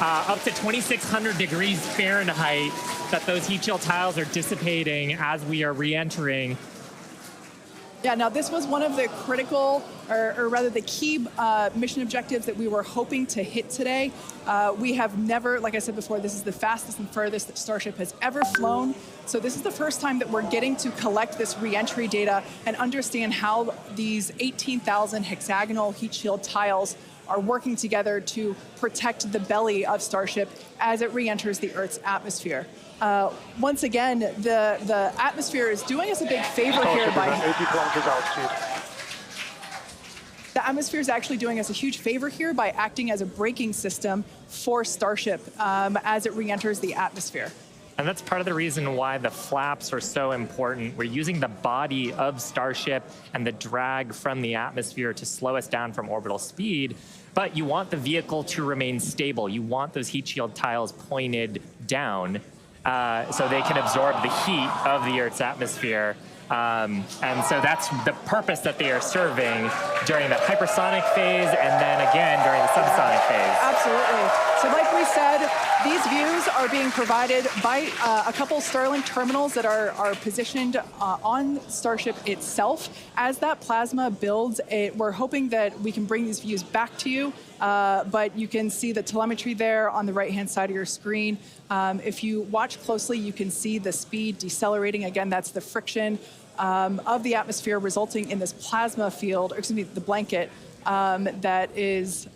Up to 2,600 degrees Fahrenheit that those heat shield tiles are dissipating as we are re-entering. Yeah, now this was one of the critical, or rather the key mission objectives that we were hoping to hit today. We have never, like I said before, this is the fastest and furthest that Starship has ever flown. So this is the first time that we're getting to collect this re-entry data and understand how these 18,000 hexagonal heat shield tiles are working together to protect the belly of Starship as it re-enters the Earth's atmosphere. Once again, the atmosphere is doing us a big favor here by 80 kilometers altitude. The atmosphere is actually doing us a huge favor here by acting as a braking system for Starship as it re-enters the atmosphere. And that's part of the reason why the flaps are so important. We're using the body of Starship and the drag from the atmosphere to slow us down from orbital speed, but you want the vehicle to remain stable. You want those heat shield tiles pointed down so they can absorb the heat of the Earth's atmosphere. And so that's the purpose that they are serving during the hypersonic phase and then again during the subsonic phase. Absolutely. So like we said, these views are being provided by a couple Starlink terminals that are positioned on Starship itself. As that plasma builds, we're hoping that we can bring these views back to you, but you can see the telemetry there on the right-hand side of your screen. If you watch closely, you can see the speed decelerating. Again, that's the friction of the atmosphere resulting in this plasma field, or excuse me, the blanket that is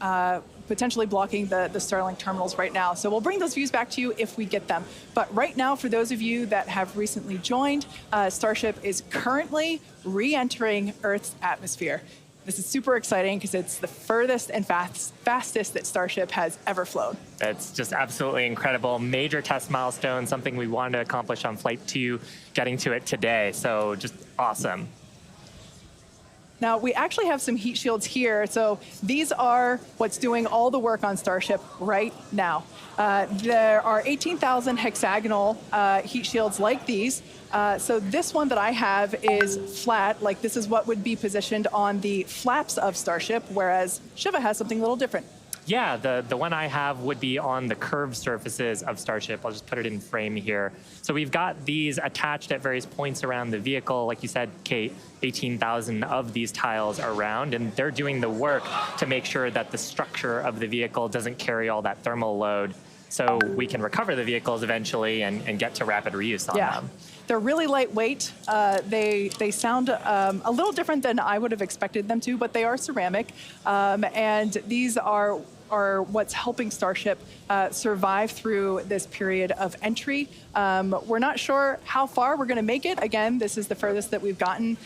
potentially blocking the Starlink terminals right now. So we'll bring those views back to you if we get them. But right now, for those of you that have recently joined, Starship is currently re-entering Earth's atmosphere. This is super exciting because it's the furthest and fastest that Starship has ever flown. It's just absolutely incredible. Major test milestone, something we wanted to accomplish on Flight 2, getting to it today. So just awesome. Now, we actually have some heat shields here. So these are what's doing all the work on Starship right now. There are 18,000 hexagonal heat shields like these. So this one that I have is flat, like this is what would be positioned on the flaps of Starship, whereas Shiva has something a little different. Yeah, the one I have would be on the curved surfaces of Starship. I'll just put it in frame here. So we've got these attached at various points around the vehicle. Like you said, Kate, 18,000 of these tiles around, and they're doing the work to make sure that the structure of the vehicle doesn't carry all that thermal load, so we can recover the vehicles eventually and get to rapid reuse on them. They're really lightweight. They sound a little different than I would have expected them to, but they are ceramic. And these are are what's helping Starship survive through this period of entry. We're not sure how far we're going to make it. Again, this is the furthest that we've gotten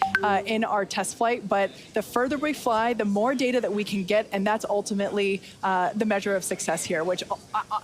in our test flight, but the further we fly, the more data that we can get, and that's ultimately the measure of success here, which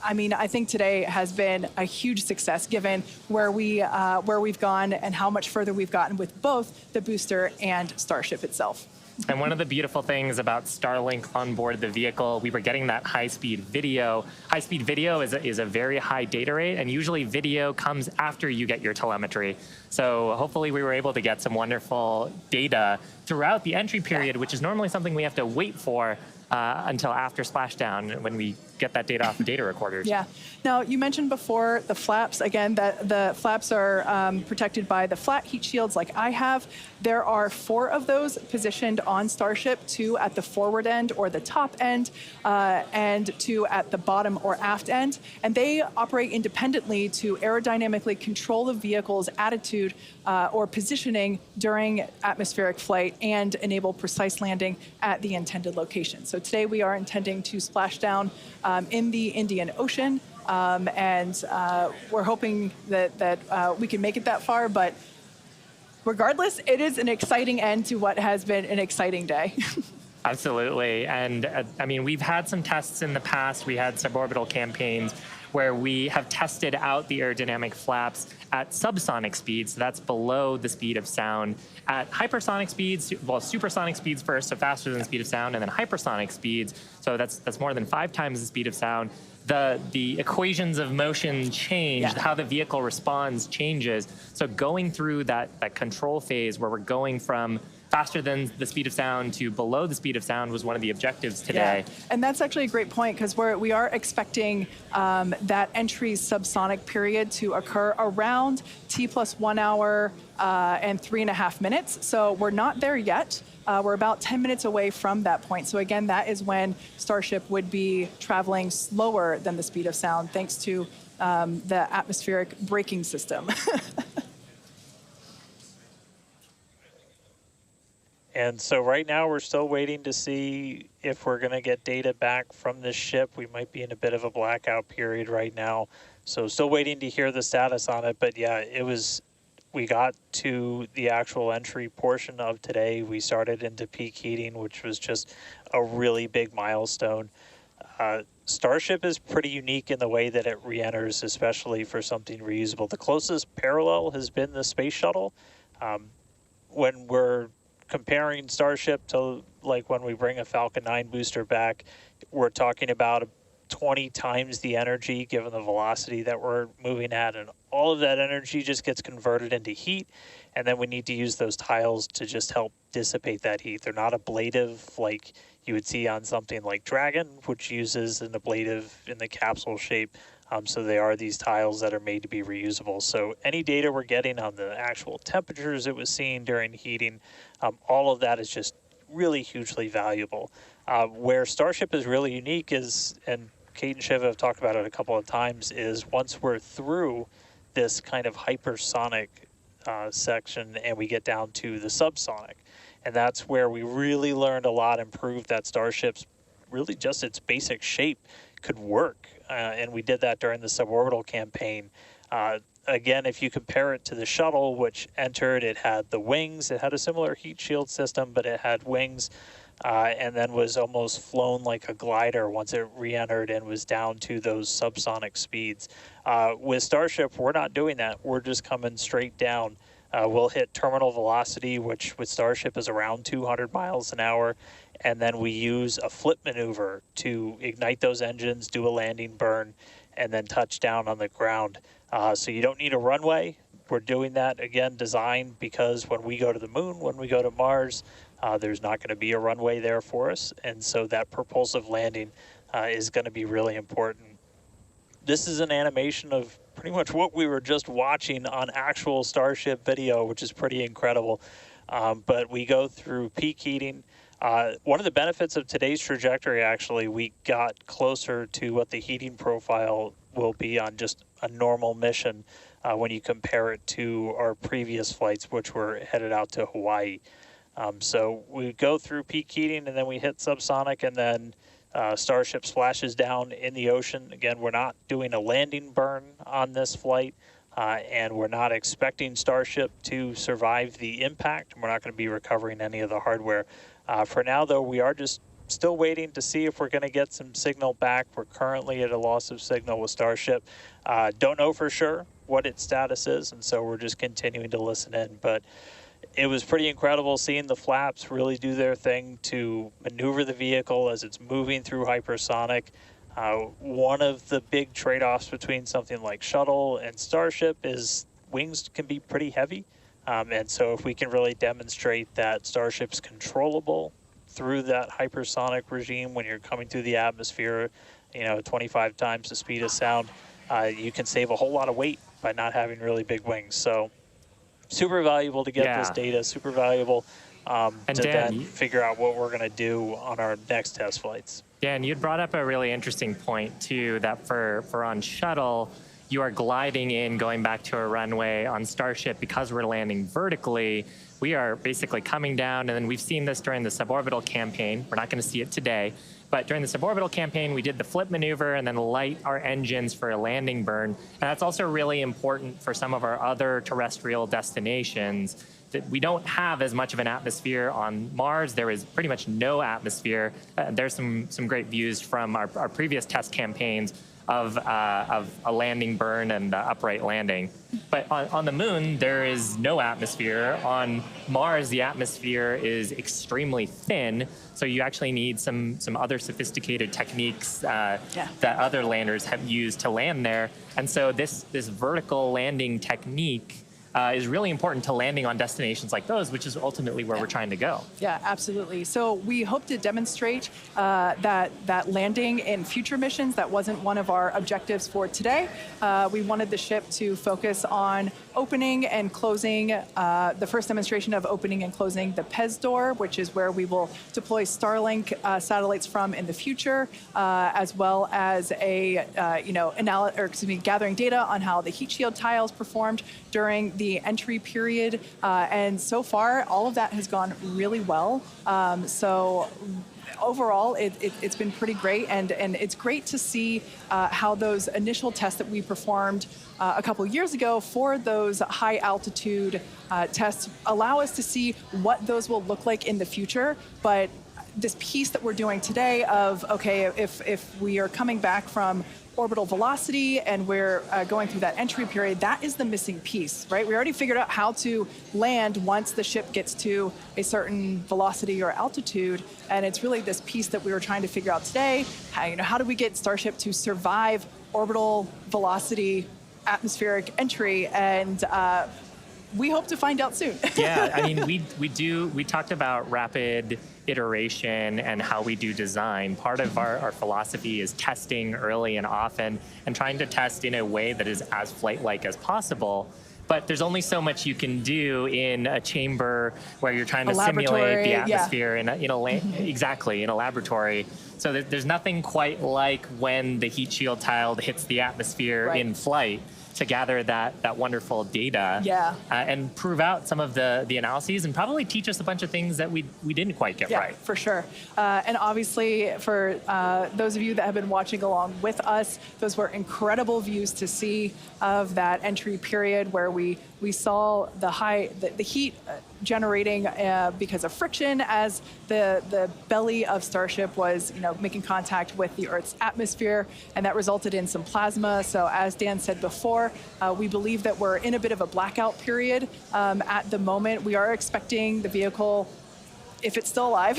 I mean, I think today has been a huge success given where we've gone and how much further we've gotten with both the booster and Starship itself. And one of the beautiful things about Starlink on board the vehicle, we were getting that high-speed video. High-speed video is a very high data rate, and usually video comes after you get your telemetry. So hopefully we were able to get some wonderful data throughout the entry period, which is normally something we have to wait for until after splashdown when we get that data off the data recorders. Yeah. Now, you mentioned before the flaps. Again, that the flaps are protected by the flat heat shields like I have. There are 4 of those positioned on Starship, 2 at the forward end or the top end, and 2 at the bottom or aft end. And they operate independently to aerodynamically control the vehicle's attitude or positioning during atmospheric flight and enable precise landing at the intended location. So today we are intending to splash down in the Indian Ocean, and we're hoping that we can make it that far, but regardless, it is an exciting end to what has been an exciting day. Absolutely. And I mean, we've had some tests in the past. We had suborbital campaigns where we have tested out the aerodynamic flaps at subsonic speeds. So that's below the speed of sound. At hypersonic speeds, well, supersonic speeds first, so faster than the speed of sound, and then hypersonic speeds. So that's more than 5 times the speed of sound. The equations of motion change, how the vehicle responds changes. So going through that control phase where we're going from faster than the speed of sound to below the speed of sound was one of the objectives today. Yeah. And that's actually a great point because we are expecting that entry subsonic period to occur around T plus 1 hour and 3.5 minutes. So we're not there yet. We're about 10 minutes away from that point. So again, that is when Starship would be traveling slower than the speed of sound thanks to the atmospheric braking system. And so right now we're still waiting to see if we're going to get data back from this ship. We might be in a bit of a blackout period right now. So still waiting to hear the status on it. But yeah, we got to the actual entry portion of today. We started into peak heating, which was just a really big milestone. Starship is pretty unique in the way that it re-enters, especially for something reusable. The closest parallel has been the space shuttle. When we're comparing Starship to like when we bring a Falcon 9 booster back, we're talking about 20 times the energy given the velocity that we're moving at, and all of that energy just gets converted into heat, and then we need to use those tiles to just help dissipate that heat. They're not ablative like you would see on something like Dragon, which uses an ablative in the capsule shape. So they are these tiles that are made to be reusable. So any data we're getting on the actual temperatures it was seeing during heating, all of that is just really hugely valuable. Where Starship is really unique is, and Kate and Shiva have talked about it a couple of times, is once we're through this kind of hypersonic section and we get down to the subsonic. And that's where we really learned a lot and proved that Starship's really just its basic shape could work. And we did that during the suborbital campaign. Again, if you compare it to the shuttle, which entered, it had the wings. It had a similar heat shield system, but it had wings, and then was almost flown like a glider once it re-entered and was down to those subsonic speeds. With Starship, we're not doing that. We're just coming straight down. We'll hit terminal velocity, which with Starship is around 200 miles an hour. And then we use a flip maneuver to ignite those engines, do a landing burn, and then touch down on the ground. So you don't need a runway. We're doing that, again, designed because when we go to the moon, when we go to Mars, there's not going to be a runway there for us. And so that propulsive landing is going to be really important. This is an animation of pretty much what we were just watching on actual Starship video, which is pretty incredible. But we go through peak heating. One of the benefits of today's trajectory, actually, we got closer to what the heating profile will be on just a normal mission when you compare it to our previous flights, which were headed out to Hawaii. So we go through peak heating and then we hit subsonic, and then Starship splashes down in the ocean. Again, we're not doing a landing burn on this flight, and we're not expecting Starship to survive the impact. We're not going to be recovering any of the hardware. For now, though, we are just still waiting to see if we're going to get some signal back. We're currently at a loss of signal with Starship. Don't know for sure what its status is, and so we're just continuing to listen in. But it was pretty incredible seeing the flaps really do their thing to maneuver the vehicle as it's moving through hypersonic. One of the big trade-offs between something like Shuttle and Starship is wings can be pretty heavy. And so if we can really demonstrate that Starship's controllable through that hypersonic regime when you're coming through the atmosphere, 25 times the speed of sound, you can save a whole lot of weight by not having really big wings. So super valuable to get this data, super valuable to then figure out what we're going to do on our next test flights. Yeah, and you'd brought up a really interesting point too, that for on Shuttle, you are gliding in, going back to a runway. On Starship, because we're landing vertically, we are basically coming down, and then we've seen this during the suborbital campaign. We're not going to see it today, but during the suborbital campaign, we did the flip maneuver and then light our engines for a landing burn. And that's also really important for some of our other terrestrial destinations, that we don't have as much of an atmosphere on Mars. There is pretty much no atmosphere. There's some great views from our previous test campaigns of a landing burn and upright landing. But on the moon, there is no atmosphere. On Mars, the atmosphere is extremely thin, so you actually need some other sophisticated techniques that other landers have used to land there. And so this vertical landing technique is really important to landing on destinations like those, which is ultimately where we're trying to go. Yeah, absolutely. So we hope to demonstrate that landing in future missions. That wasn't one of our objectives for today. We wanted the ship to focus on opening and closing, the first demonstration of opening and closing the PEZ door, which is where we will deploy Starlink satellites from in the future, as well as a gathering data on how the heat shield tiles performed during the entry period. And so far, all of that has gone really well. So overall, it's been pretty great, and it's great to see how those initial tests that we performed a couple years ago for those high altitude tests allow us to see what those will look like in the future. But this piece that we're doing today of, okay, if we are coming back from orbital velocity and we're going through that entry period, that is the missing piece, right? We already figured out how to land once the ship gets to a certain velocity or altitude, and it's really this piece that we were trying to figure out today. How do we get Starship to survive orbital velocity atmospheric entry? And we hope to find out soon. Yeah, I mean, we talked about rapid iteration and how we do design. Part of our philosophy is testing early and often and trying to test in a way that is as flight-like as possible. But there's only so much you can do in a chamber where you're trying to simulate the atmosphere in a laboratory. So there's nothing quite like when the heat shield tile hits the atmosphere in flight to gather that wonderful data and prove out some of the analyses and probably teach us a bunch of things that we didn't quite get right. For sure. And obviously, for those of you that have been watching along with us, those were incredible views to see of that entry period where we saw the heat generating because of friction as the belly of Starship was making contact with the Earth's atmosphere, and that resulted in some plasma. So as Dan said before, we believe that we're in a bit of a blackout period at the moment. We are expecting the vehicle, if it's still alive,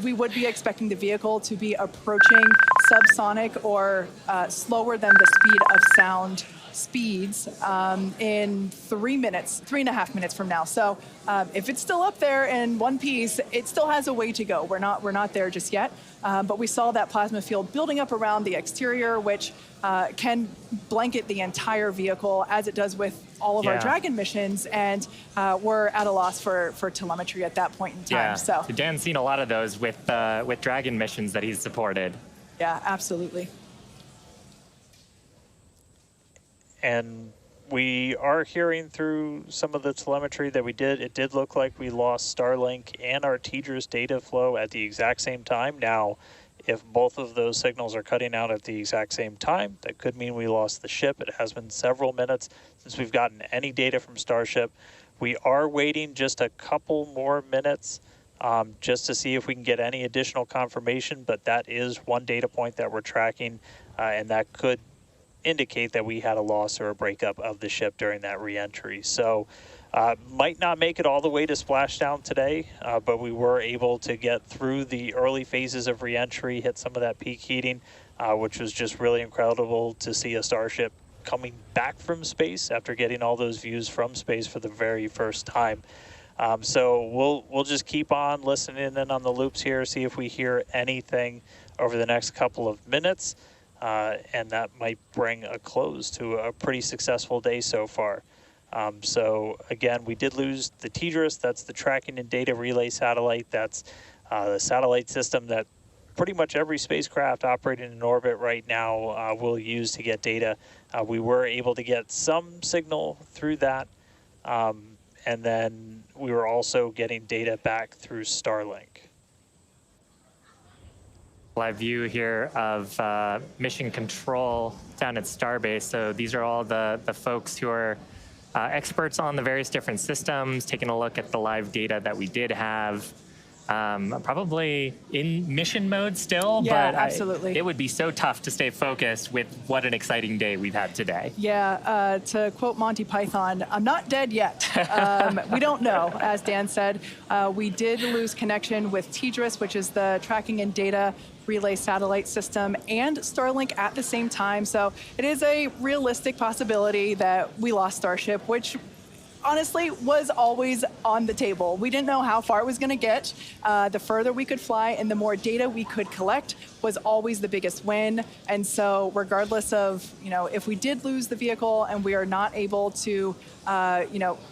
we would be expecting the vehicle to be approaching subsonic or slower than the speed of sound speeds in 3.5 minutes from now. So if it's still up there in one piece, it still has a way to go. We're not there just yet. But we saw that plasma field building up around the exterior, which can blanket the entire vehicle, as it does with all of our Dragon missions, and we're at a loss for telemetry at that point in time. Yeah. So Dan's seen a lot of those with Dragon missions that he's supported. Yeah, absolutely. And we are hearing through some of the telemetry that it did look like we lost Starlink and our TDRS data flow at the exact same time. Now, if both of those signals are cutting out at the exact same time, that could mean we lost the ship. It has been several minutes since we've gotten any data from Starship. We are waiting just a couple more minutes just to see if we can get any additional confirmation, but that is one data point that we're tracking, and that could indicate that we had a loss or a breakup of the ship during that reentry. So might not make it all the way to splashdown today, but we were able to get through the early phases of reentry, hit some of that peak heating, which was just really incredible to see a Starship coming back from space after getting all those views from space for the very first time. So we'll just keep on listening in on the loops here, see if we hear anything over the next couple of minutes, and that might bring a close to a pretty successful day so far. So again, we did lose the TDRS. That's the tracking and data relay satellite. That's the satellite system that pretty much every spacecraft operating in orbit right now will use to get data. We were able to get some signal through that, and then we were also getting data back through Starlink. Live view here of mission control down at Starbase. So these are all the folks who are experts on the various different systems, taking a look at the live data that we did have. Probably in mission mode still, Yeah, but absolutely. it would be so tough to stay focused with what an exciting day we've had today. Yeah, to quote Monty Python, I'm not dead yet. We don't know, as Dan said. We did lose connection with TDRS, which is the tracking and data relay satellite system, and Starlink at the same time. So it is a realistic possibility that we lost Starship, which honestly was always on the table. We didn't know how far it was going to get. The further we could fly and the more data we could collect was always the biggest win. And so regardless of, if we did lose the vehicle and we are not able to,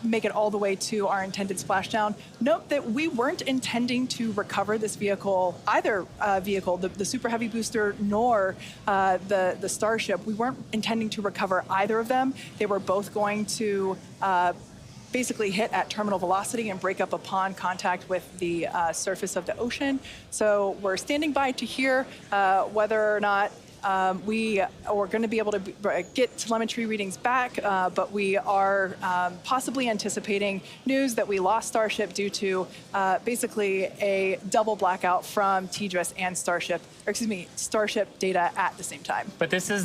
make it all the way to our intended splashdown, note that we weren't intending to recover this vehicle, either vehicle, the Super Heavy booster nor the Starship. We weren't intending to recover either of them. They were both going to basically hit at terminal velocity and break up upon contact with the surface of the ocean. So we're standing by to hear whether or not we are going to be able to get telemetry readings back, but we are possibly anticipating news that we lost Starship due to basically a double blackout from TDRS and Starship data at the same time. But this is,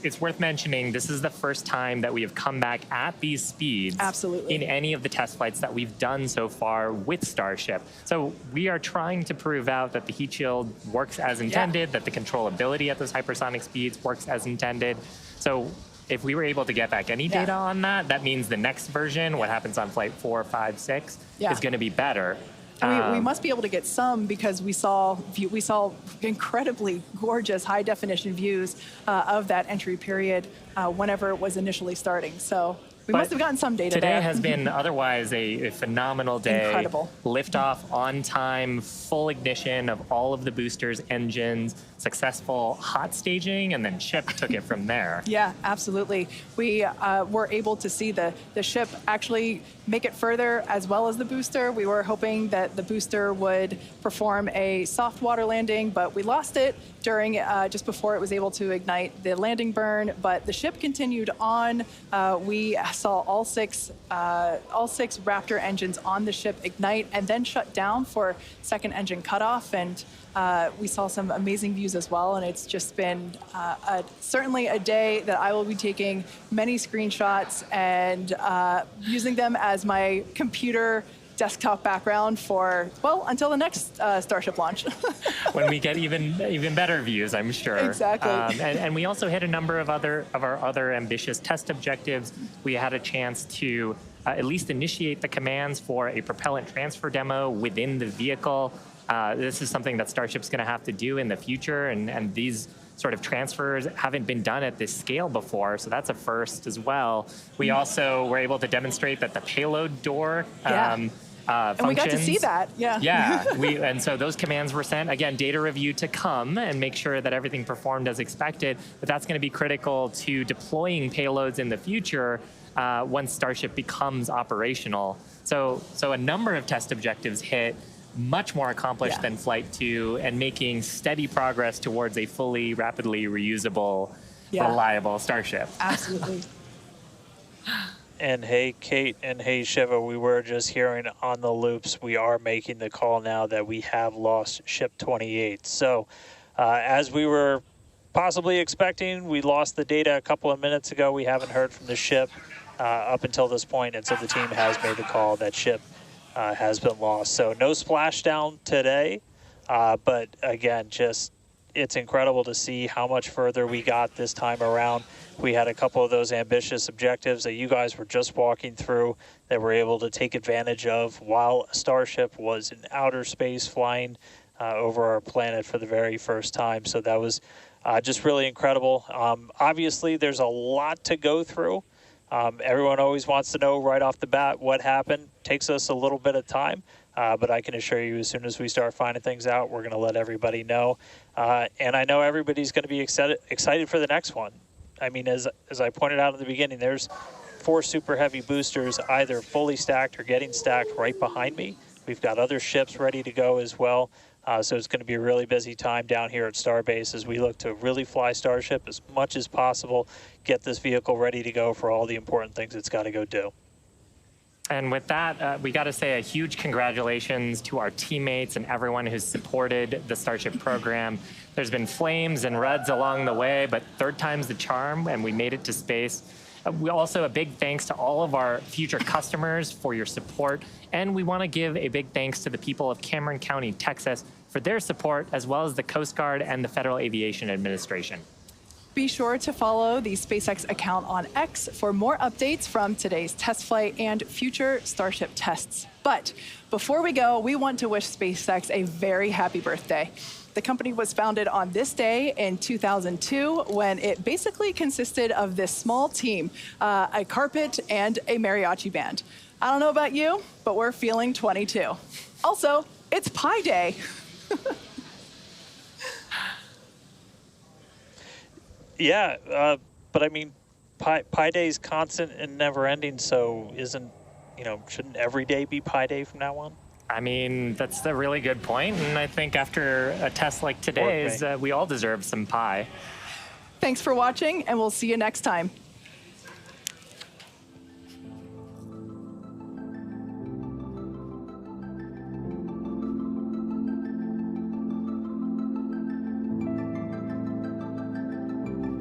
it's worth mentioning, this is the first time that we have come back at these speeds Absolutely. in any of the test flights that we've done so far with Starship. So we are trying to prove out that the heat shield works as intended, that the controllability at those hypersonic speeds works as intended. So if we were able to get back any data on that, that means the next version, what happens on flight 4, 5, 6, is going to be better. We must be able to get some because we saw incredibly gorgeous high definition views of that entry period whenever it was initially starting. So we must have gotten some data today there. has been otherwise a phenomenal day. Incredible. Liftoff on time, full ignition of all of the boosters, engines, successful hot staging, and then ship took it from there. Yeah, absolutely. We were able to see the ship actually make it further as well as the booster. We were hoping that the booster would perform a soft water landing, but we lost it during just before it was able to ignite the landing burn. But the ship continued on. We saw all six Raptor engines on the ship ignite and then shut down for second engine cutoff. And we saw some amazing views as well, and it's just been certainly a day that I will be taking many screenshots and using them as my computer desktop background for, well, until the next Starship launch. When we get even better views, I'm sure. Exactly. And we also hit a number of our other ambitious test objectives. We had a chance to at least initiate the commands for a propellant transfer demo within the vehicle. This is something that Starship's going to have to do in the future, and these sort of transfers haven't been done at this scale before, so that's a first as well. We also were able to demonstrate that the payload door functions. And we got to see that, Yeah, and so those commands were sent. Again, data review to come and make sure that everything performed as expected, but that's going to be critical to deploying payloads in the future. once Starship becomes operational. So a number of test objectives hit, much more accomplished than Flight 2, and making steady progress towards a fully, rapidly reusable, reliable Starship. Absolutely. And hey, Kate, and hey, Shiva, we were just hearing on the loops, we are making the call now that we have lost Ship 28. So as we were possibly expecting, we lost the data a couple of minutes ago. We haven't heard from the ship up until this point, and so the team has made the call that ship has been lost. So no splashdown today, but again, just it's incredible to see how much further we got this time around. We had a couple of those ambitious objectives that you guys were just walking through that we're able to take advantage of while Starship was in outer space flying over our planet for the very first time. So that was just really incredible. Obviously, there's a lot to go through. Everyone always wants to know right off the bat what happened. Takes us a little bit of time, but I can assure you as soon as we start finding things out, we're going to let everybody know. And I know everybody's going to be excited for the next one. I mean, as I pointed out in the beginning, there's 4 super heavy boosters either fully stacked or getting stacked right behind me. We've got other ships ready to go as well. So it's going to be a really busy time down here at Starbase as we look to really fly Starship as much as possible, get this vehicle ready to go for all the important things it's got to go do. And with that, we got to say a huge congratulations to our teammates and everyone who's supported the Starship program. There's been flames and ruds along the way, but third time's the charm, and we made it to space. We also a big thanks to all of our future customers for your support. And we want to give a big thanks to the people of Cameron County, Texas, for their support, as well as the Coast Guard and the Federal Aviation Administration. Be sure to follow the SpaceX account on X for more updates from today's test flight and future Starship tests. But before we go, we want to wish SpaceX a very happy birthday. The company was founded on this day in 2002 when it basically consisted of this small team, a carpet and a mariachi band. I don't know about you, but we're feeling 22. Also, it's Pi Day. Yeah, but I mean, Pi Day is constant and never ending, so shouldn't every day be Pi Day from now on? I mean, that's a really good point, and I think after a test like today's, we all deserve some pie. Thanks for watching, and we'll see you next time.